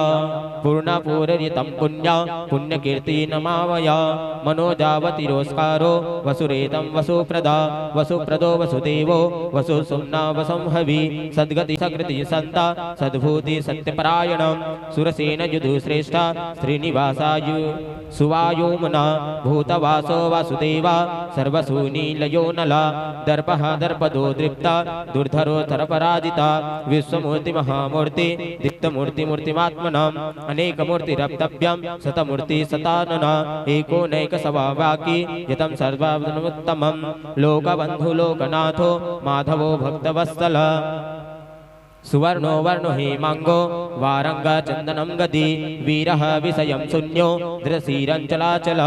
[SPEAKER 4] पूर्णपूर्यतं पुण्य पुण्यकीर्ति नमावया मनोजावतिरोस्कारो वसुरेतं वसुप्रदा वसुप्रदो वसुदेवो वसुसुम्ना वसंहवि सद्गति सकृति संता सद्भूति सत्यपरायणं सुरसेन युधुश्रेष्ठा श्रीनिवासायु सुवायुमना भूतवासो वासुदेवा सर्वसूनीलयो नला दर्पः दर्पदो दृप्ता दुर्धरो तरपराजिता विश्वमूर्ति महामूर्ति दीप्तमूर्ति मूर्तिमात्मनाम् अनेकमूर्तिरप्तव्यं शतमूर्ति सतानना एको नैक सवावाकी यतं सर्वात्मनोत्तमं लोकबन्धु लोकनाथो माधवो भक्तवत्सल सुवर्णो वर्णो हेमांगो वारंगा चंदनम गदी वीरः विषयं शून्यो धृशीरंचलाचल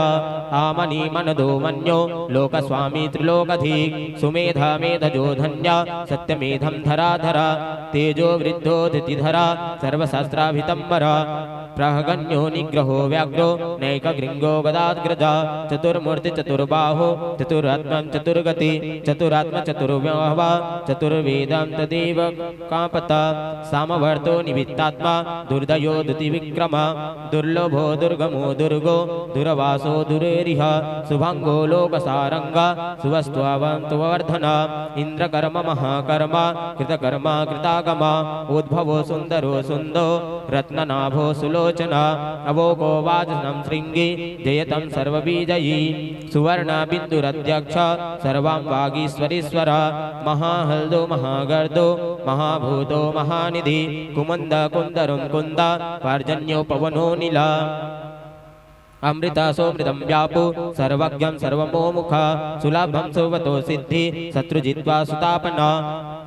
[SPEAKER 4] आमनी मनदो मन्यो लोकस्वामी त्रिलोकधीक सुमेधा मेधजो धन्या सत्यमेधं धराधरा तेजो वृद्धो धृतिधरा सर्वशास्त्राभितंबरा प्रहगन्यो निग्रहो व्याघ्रो नैकगृङ्गो गदाग्रजा चतुर्मूर्ति चतुर्बाहो चतुरात्मं चतुर्गति चतुरात्म चतुर्व्यवहा चतुर्वेदं तदेव कापता सामवर्तो निमित्तात्मा दुर्दयो दुतिविक्रम दुर्लभो दुर्गमो दुर्गो दुरवासो दुरेरिह शुभंगो लोकसारंगा सुवस्त्ववर्धना इंद्रकर्म महाकर्म कृतकर्मा कृतागमा उद्भवो सुंदरो सुंदो रत्ननाभो सुलोचना अवोको वाजनं श्रृंगी जयतं सर्वबीजयी सुवर्ण बिंदुरध्यक्ष सर्वां वागीश्वरीश्वर महाहल्दो महागर्दो महाभूतो महानिधि कुमंद कुंदरुं कुंद पर्जन्यो पवनो नीला अमृता सोमृतं व्यापु सर्वज्ञं सर्वमोमुखा सुलभं सुवतो सिद्धि शत्रुजित्वा सुतापना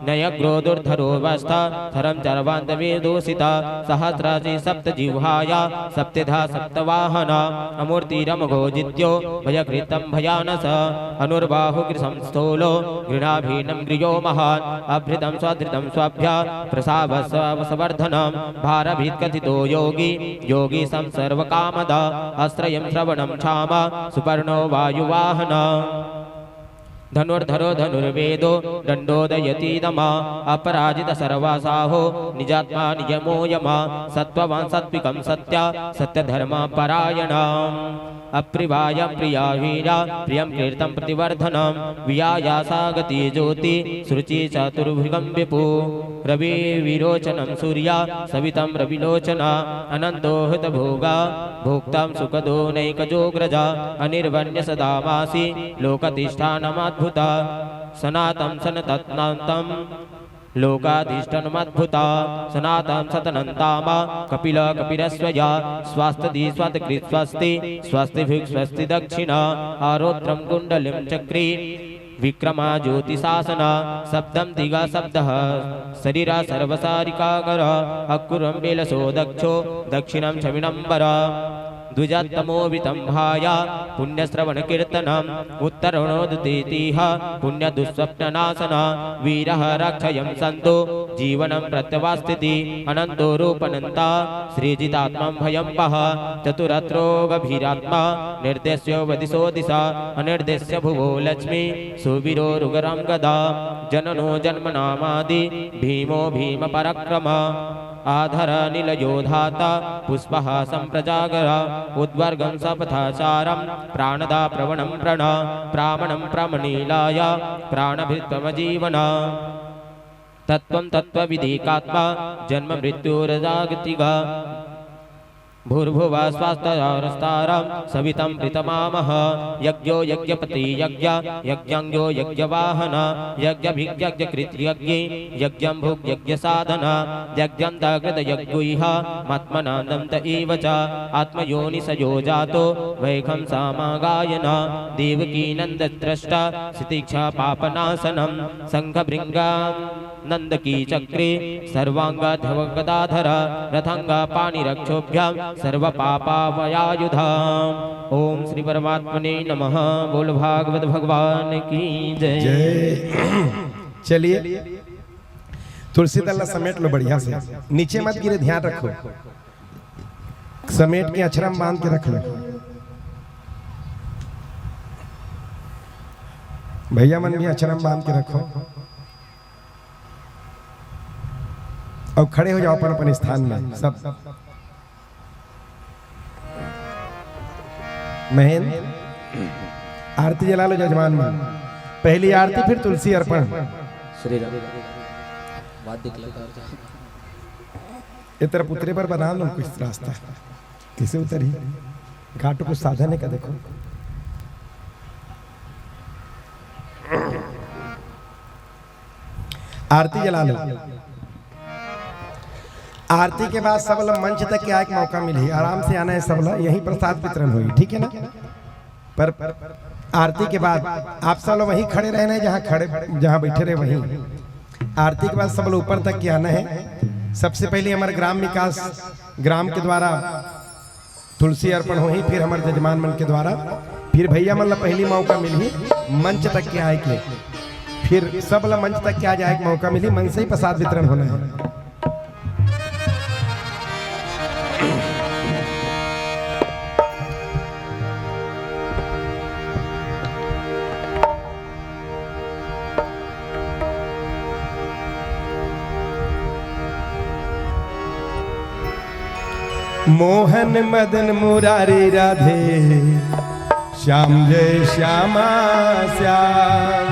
[SPEAKER 4] नयग्रो दुर्धरो वस्था धरं चर्वान्तवेदोषिता सहस्रासि सप्तजिह्वाया सप्तधा सप्तवाहना अमूर्तिरमघो जित्यो भयकृतं भयानस अनुर्बाहुकृशं स्थूलो गृणाभीनं गृयो महान् अभृतं स्वधृतं स्वाभ्या प्रसावसवर्धनं भारभीत्कथितो योगी योगी सं सर्वकामदा अस्त्रयं श्रवणं क्षामा सुपर्णो वायुवाहना धनुर्धरो धनुर्वेदो दंडोदयति दमा अपराजित सर्वासाहो निजात्मा नियमो यमा सत्त्ववान् सात्विकं सत्या सत्यधर्मा परायणा अप्रिवाय प्रिया वीरा प्रियं कीर्तं प्रतिवर्धनं वियायासा गति ज्योति शुचि चतुर्भुगं विपु रवि विरोचनं सूर्या सवितं रविलोचना अनंतो हितभोगा भोक्तां सुखदो नैकजोग्रजा अनिर्वण्य सदामासि लोकतिष्ठानमद्भुता सनातं सनतत्नान्तं लोकाधिष्ठनमद्भुता सनातं सतनन्तामा कपिल कपिरस्वया स्वास्तदि स्वातकृत् स्वस्ति स्वस्तिभिः स्वस्ति दक्षिणा आरोत्रं कुण्डलिं चक्री विक्रमा ज्योतिशासना शब्दं दिगा शब्दः शरीरा सर्वसारिकागर अकुरं बेलसो दक्षो दक्षिणं छविणम्बरा द्विजात्तमो वितंभाया पुण्यश्रवण कीर्तनम् उत्तरणोदितीह पुण्यदुःस्वप्ननाशना वीरः रक्षयं सन्तो जीवनं प्रत्यवास्थिति अनन्तो रूपनन्ता श्रीजितात्मं भयं वह चतुरत्रो गभीरात्मा निर्देश्यो वदिशो दिशा अनिर्देश्य भुवो लक्ष्मी सुवीरो रुगरं गदा जननो जन्मनामादि भीमो भीम पराक्रम आधर नीलयोधाता पुष्पः सम्प्रजागर उद्वर्गं सपथाचारं प्राणदा प्रवणं प्रण प्रामणं प्रमनीलाय प्राणभित्वमजीवना तत्त्वं तत्त्वविधिकात्मा जन्म मृत्युरजागतिगा भूर्भुवः स्वास्तरस्तारं सवितं प्रीतमामः यज्ञो यज्ञपति यज्ञ यज्ञंगो यज्ञवाहन यज्ञभिज्ञकृत यज्ञे यज्ञं भुक् यज्ञसाधना यज्ञं तकृत यज्ञुइह मत्मनान्दं त एव च आत्मयोनिसयो जातो वैखं सामागायन देवकी नन्दद्रष्टा सितिक्षा पापनाशनं शङ्खभृङ्गा नंदकी चक्रे सर्वांगधवगदाधर रथंगा पाणिरक्षोभ्यां सर्वपापावयायुधा। ओम श्री परमात्मने नमः। बोल भागवत भगवान की जय।
[SPEAKER 2] चलिए तुलसी तल्ला समेट लो बढ़िया से, नीचे मत गिरे, ध्यान रखो, समेट के अक्षरम बांध के रख लो। भैया मन भी अचरम बांध के रखो और खड़े हो जाओ अपन अपन स्थान में सब। महेन आरती जला लो जजमान में, पहली आरती फिर तुलसी अर्पण।
[SPEAKER 3] श्री राम वाद्य कलाकार
[SPEAKER 2] इतर पुत्रे पर बना लो कुछ रास्ता, किसे उतरी घाटो कुछ साधन है का देखो। आरती जला लो। आरती के बाद सब लोग मंच तक क्या एक मौका मिली, आराम से आना है सब लोग, यही प्रसाद वितरण हुई, ठीक है ना। पर आरती के बाद आप सब लोग वहीं खड़े रहना है जहाँ बैठे रहे वहीं। आरती के बाद सब लोग ऊपर तक के आना है। सबसे पहले हमारे ग्राम विकास ग्राम के द्वारा तुलसी अर्पण हुई, फिर हमारे जजमान मन के द्वारा, फिर भैया मतलब पहली मौका मिली मंच तक के आए के, फिर सब लोग मंच तक के आ जाए मौका मिली, मन से ही प्रसाद वितरण होना है। मोहन मदन मुरारी राधे श्याम जय श्यामा श्याम,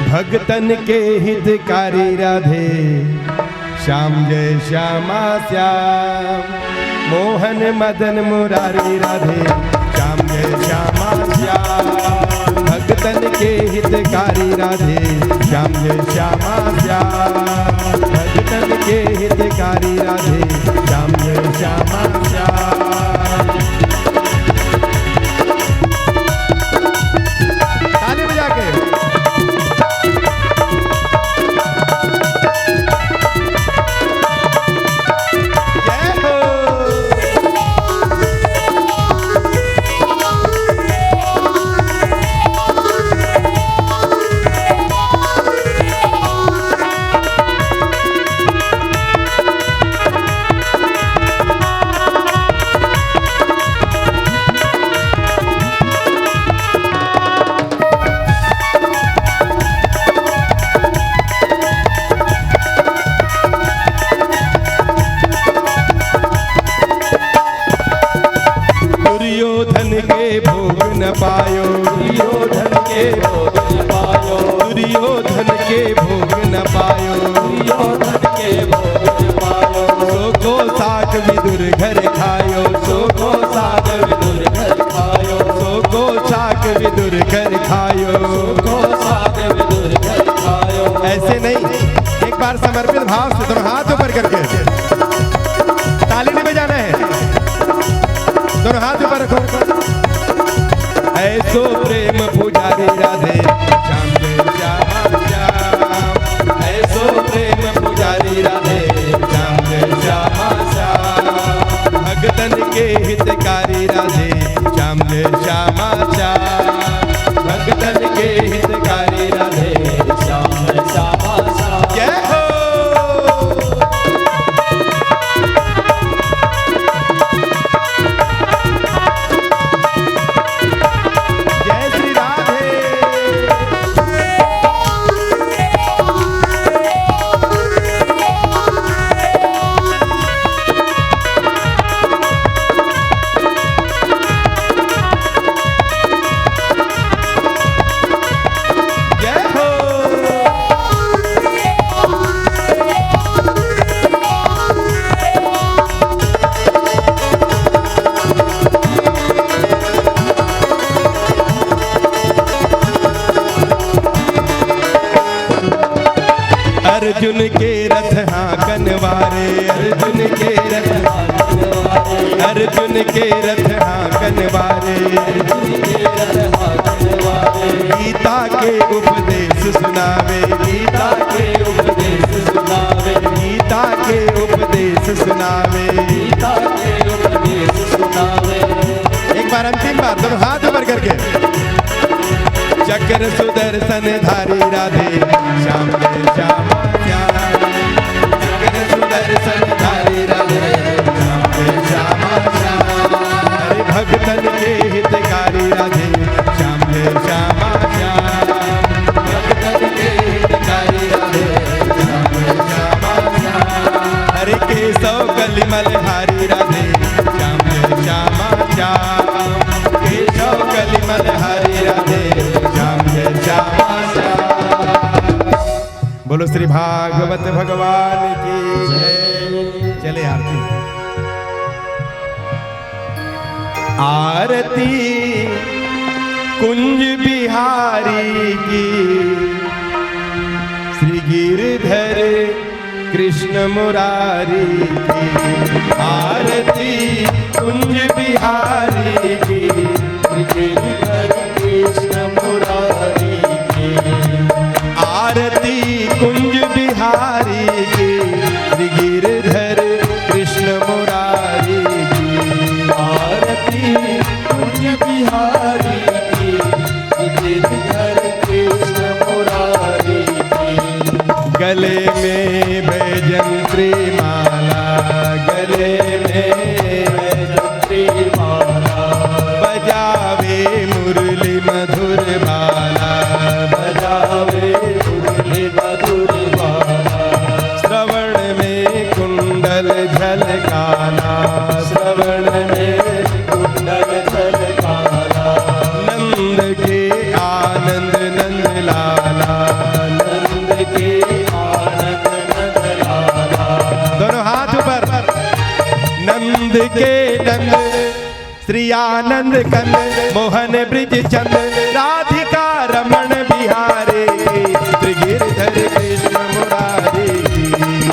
[SPEAKER 2] भगतन के हितकारी राधे श्याम जय श्यामा श्याम। मोहन मदन मुरारी राधे श्याम जय श्यामा श्याम, भगतन के हितकारी राधे श्याम जय श्यामा श्याम, भगतन के हितकारी राधे श्याम जय श्यामा श्याम। ताली बजा के जय हो। दुर्योधन के भोग न पायो, दुर्योधन के भोग न पायो, दुर्योधन के भोग न पायो, दुर्योधन के भोग न पायो। सो को साग विदुर घर खायो, सो को साग विदुर घर खायो, सो को साग विदुर घर खायो, सो को साग विदुर घर खायो। ऐसे नहीं, एक बार समर्पित भाव से दोनों हाथ ऊपर करके ताली नहीं बजाना है, दोनों हाथ ऊपर रखो। ऐसो प्रेम पुजारी राधे श्याम जय श्यामा श्याम, ऐसो प्रेम पुजारी राधे श्याम जय श्यामा श्याम, भगतन के हितकारी राधे श्याम जय श्यामा श्याम, भगतन के हितकारी राधे श्याम जय श्यामा श्याम। जय हो। अर्जुन के रथ हाकन वारे, अर्जुन के रथ हाकन वारे, अर्जुन के रथ हाकन वारे, अर्जुन के रथ हाकन वारे। गीता के उपदेश सुनावे, गीता के उपदेश सुनावे, गीता के उपदेश सुनावे, गीता के उपदेश सुनावे। एक बार अंतिम बार दोनों हाथ ऊपर करके चक्र सुदर्शन धारी राधे श्याम जय श्यामा श्याम, चक्र सुदर्शन धारी राधे श्याम जय श्यामा श्याम, हरे भगतन के हितकारी राधे श्याम जय श्याम। भागवत भगवान की जय। चले आरती। आरती कुंज बिहारी की, श्री गिरधर कृष्ण मुरारी की। आरती कुंज बिहारी की, श्री गिरधर कृष्ण मुरारी की। आरती कुंज बिहारी की, श्री गिरधर कृष्ण मुरारी की। आरती कुंज बिहारी की, श्री गिरधर कृष्ण मुरारी की। गले में बैजंत्री माला, गले में बैजंत्री माला, बजावे मुरली मधुर बाला, बजावे मुरली मधुर बाला। श्रवण में कुंडल झलकाना, श्रवण में कुंडल झलकाना। नंद के आनंद नंद लाला, नंद के आनंद नंद लाला। दोनों हाथ ऊपर। नंद के नंद श्री आनंद कंद, मोहन ब्रिज चंद, राधिका रमण बिहारी, श्री गिरधर कृष्ण मुरारी की।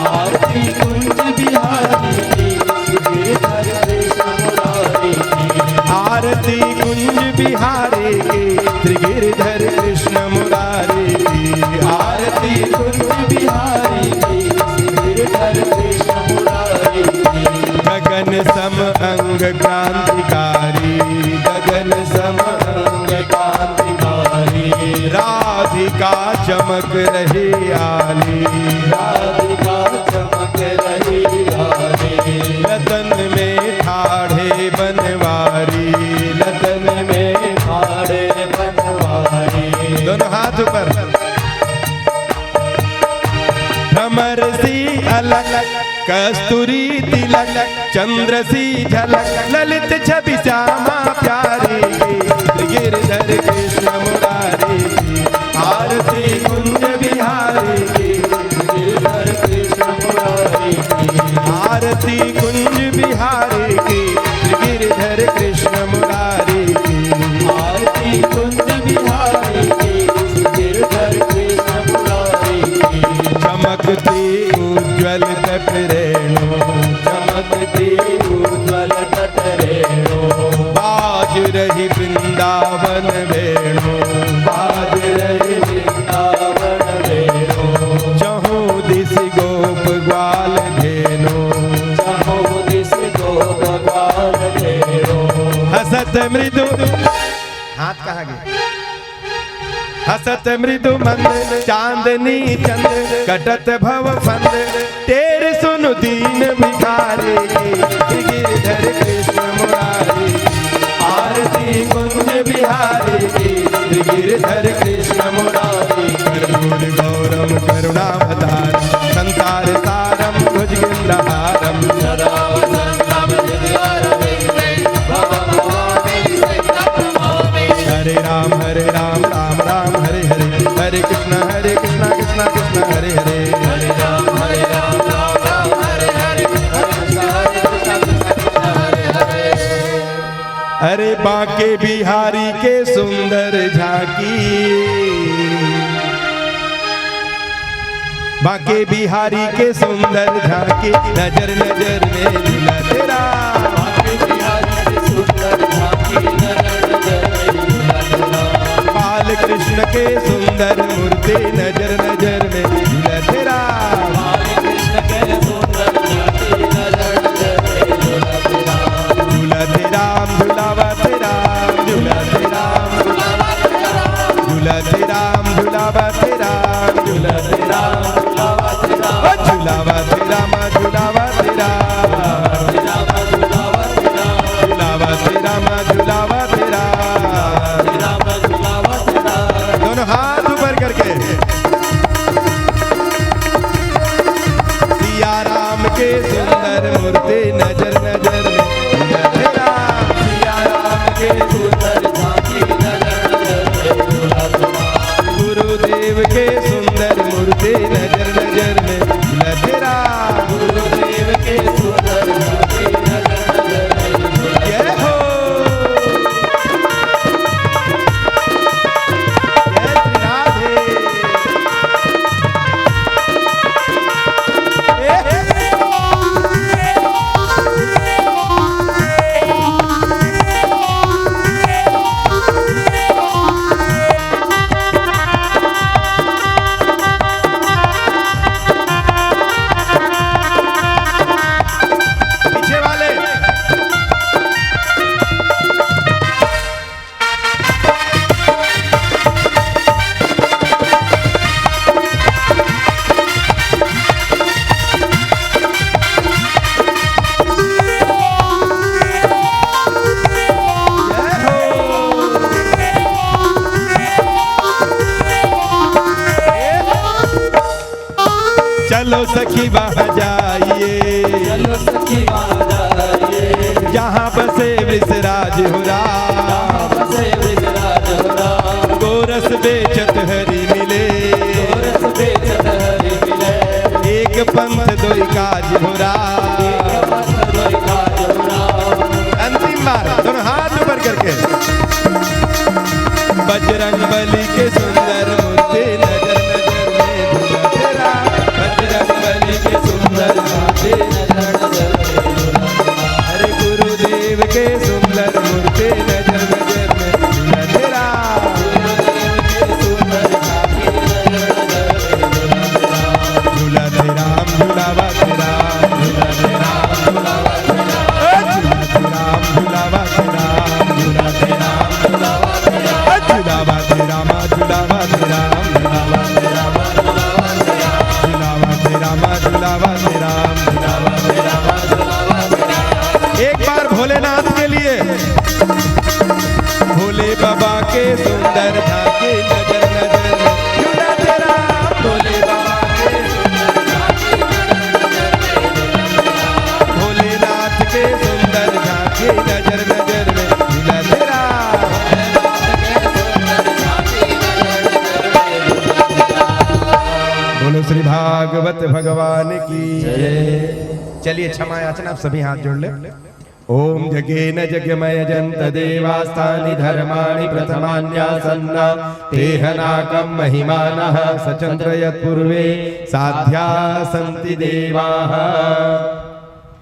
[SPEAKER 2] आरती कुंज बिहारी की, श्री गिरधर कृष्ण मुरारी की। आरती कुंज बिहारी की, श्री गिरधर कृष्ण मुरारी की। आरती कुंज बिहारी की, श्री गिरधर कृष्ण मुरारी की। गगन सम अंग क्रांतिकारी, गगन सम अंग क्रांतिकारी। राधिका चमक रही आली, राधिका चमक रही आली। लतन में ठाढ़े बनवारी, लतन में ठाढ़े बनवारी। दोनों हाथ ऊपर। भ्रमर सी अलग, कस्तूरी तिलक, चंद्र सी झलक, ललित छवि श्यामा प्यारी, श्री गिरधर कृष्ण मुरारी की। आरती कुंज बिहारी की, श्री गिरधर कृष्ण मुरारी की। आरती कुंज बिहारी की, श्री गिरधर कृष्ण मुरारी की। आरती कुंज बिहारी की, श्री गिरधर कृष्ण मुरारी की। चमकती उज्ज्वल तट रेणु, चमकती उज्ज्वल तट रेणु। बाज रही वृंदावन वेणु, बाज रही वृंदावन वेणु। चहु दिस गोप ग्वाल धेनु, चहु दिस गोप ग्वाल धेनु। हसत मृदु, हाथ कहाँ गए? हसत मृदु मंद, चांदनी चंद, कटत भव फंद, तेरे सुनु दीन भिखारी, श्री गिरधर कृष्ण मुरारी। आरती कुंज बिहारी की, श्री गिरधर कृष्ण मुरारी। कर्पूर गौरम करुणावतारम, संसार सारम भुजगेन्द्रहारम, सदा वसंतम हृदयारविंदे भवं भवामि सहितं नमामि। हरे राम राम राम हरे हरे, हरे कृष्ण कृष्ण कृष्ण हरे हरे, हरे राम राम राम हरे हरे, हरे कृष्ण कृष्ण हरे हरे। अरे बांके बिहारी के सुंदर झांकी, बांके बिहारी के सुंदर झांकी, नजर नजर में झूला तेरा। बांके बिहारी के सुंदर झांकी, नजर नजर में झूला तेरा। बाल कृष्ण के सुंदर मूर्ति, नजर नजर में झूला तेरा। बाल कृष्ण के सुंदर मूर्ति, नजर नजर में झूला तेरा। झूला तेरा झूलावा तेरा, झूला तेरा झूलावा तेरा, झूला तेरा झूलावा तेरा, झूला तेरा झूलावा तेरा, झूलावा तेरा मा झूलावा तेरा, झूलावा तेरा मा झूलावा तेरा। दोनों हाथ ऊपर करके। सिया राम के सुंदर मूर्ति, नजर नजर में झूला तेरा। सिया राम के सुंदर झांकी, नजर नजर में झूला तेरा। गुरुदेव के सुंदर मूर्ति, नजर नजर चलो सखी वहाँ जाइए,
[SPEAKER 1] चलो सखी वहाँ जाइए,
[SPEAKER 2] जहाँ बसे वृषराज हो
[SPEAKER 1] जहाँ बसे वृषराज हो राम।
[SPEAKER 2] गोरस बेचत हरी मिले,
[SPEAKER 1] गोरस बेचत हरि मिले,
[SPEAKER 2] एक पंथ दो काज हो
[SPEAKER 1] एक पंथ दो काज हो राम।
[SPEAKER 2] अंतिम बार दोनों हाथ ऊपर करके, बजरंग बली के सुंदर मूर्ति नजर नजर में धुला तेरा,
[SPEAKER 1] बजरंग बली के सुंदर मूर्ति नजर नजर में धुला तेरा।
[SPEAKER 2] हरे गुरुदेव के सुंदर मूर्ति नजर नजर में धुला तेरा,
[SPEAKER 1] गुरुदेव के सुंदर झांकी नजर नजर में धुला तेरा।
[SPEAKER 2] झूला तेरा झूलावा तेरा,
[SPEAKER 1] झूला तेरा झूलावा तेरा,
[SPEAKER 2] झूलावा तेरा,
[SPEAKER 1] झूला तेरा झूलावा तेरा,
[SPEAKER 2] झूलावा तेरा माँ झूलावा तेरा,
[SPEAKER 1] झूलावा तेरा माँ झूलावा तेरा,
[SPEAKER 2] झूलावा तेरा माँ झूलावा तेरा।
[SPEAKER 1] झूलावा तेरा माँ झूलावा तेरा।
[SPEAKER 2] एक बार भोलेनाथ के लिए, भोले बाबा के सुंदर झांकी नजर नजर में झूला तेरा,
[SPEAKER 1] भोले बाबा के सुंदर झांकी नजर नजर में झूला तेरा।
[SPEAKER 2] भोलेनाथ के सुंदर झांकी नजर नजर में झूला तेरा। बोलो श्री भागवत भगवान की जय। चलिए क्षमा याचना, आप सभी हाथ जोड़ ले। ओम जगेन जगमय जंत देवास्तानि धर्माणि प्रथमान्यासन्ना तेहनाकं महिमानः सचन्द्र यत्पूर्वे साध्या सन्ति देवाः।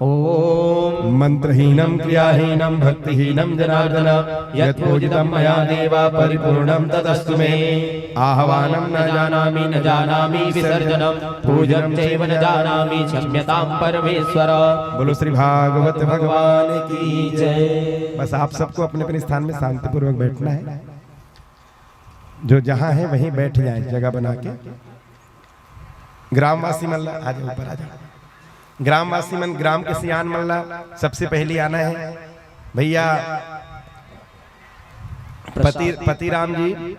[SPEAKER 2] ओम मंत्रहीनं क्रियाहीनं भक्तिहीनं जनार्दन यत्पूजितं मया देवा परिपूर्णं तदस्तु मे। आह्वानं न जानामि न जानामि विसर्जनं
[SPEAKER 4] पूजनं चैव न जानामि क्षम्यतां परमेश्वर।
[SPEAKER 2] बोलो श्री भागवत भगवान की जय। बस आप सबको अपने अपने स्थान में शांतिपूर्वक बैठना है, जो जहां है वहीं बैठ जाए जगह बना के। ग्रामवासी मल्ला आ जाओ, ऊपर आ जाओ। ग्रामवासी मन, ग्राम के सियान मल्ला सबसे पहले आना है। भैया पति राम जी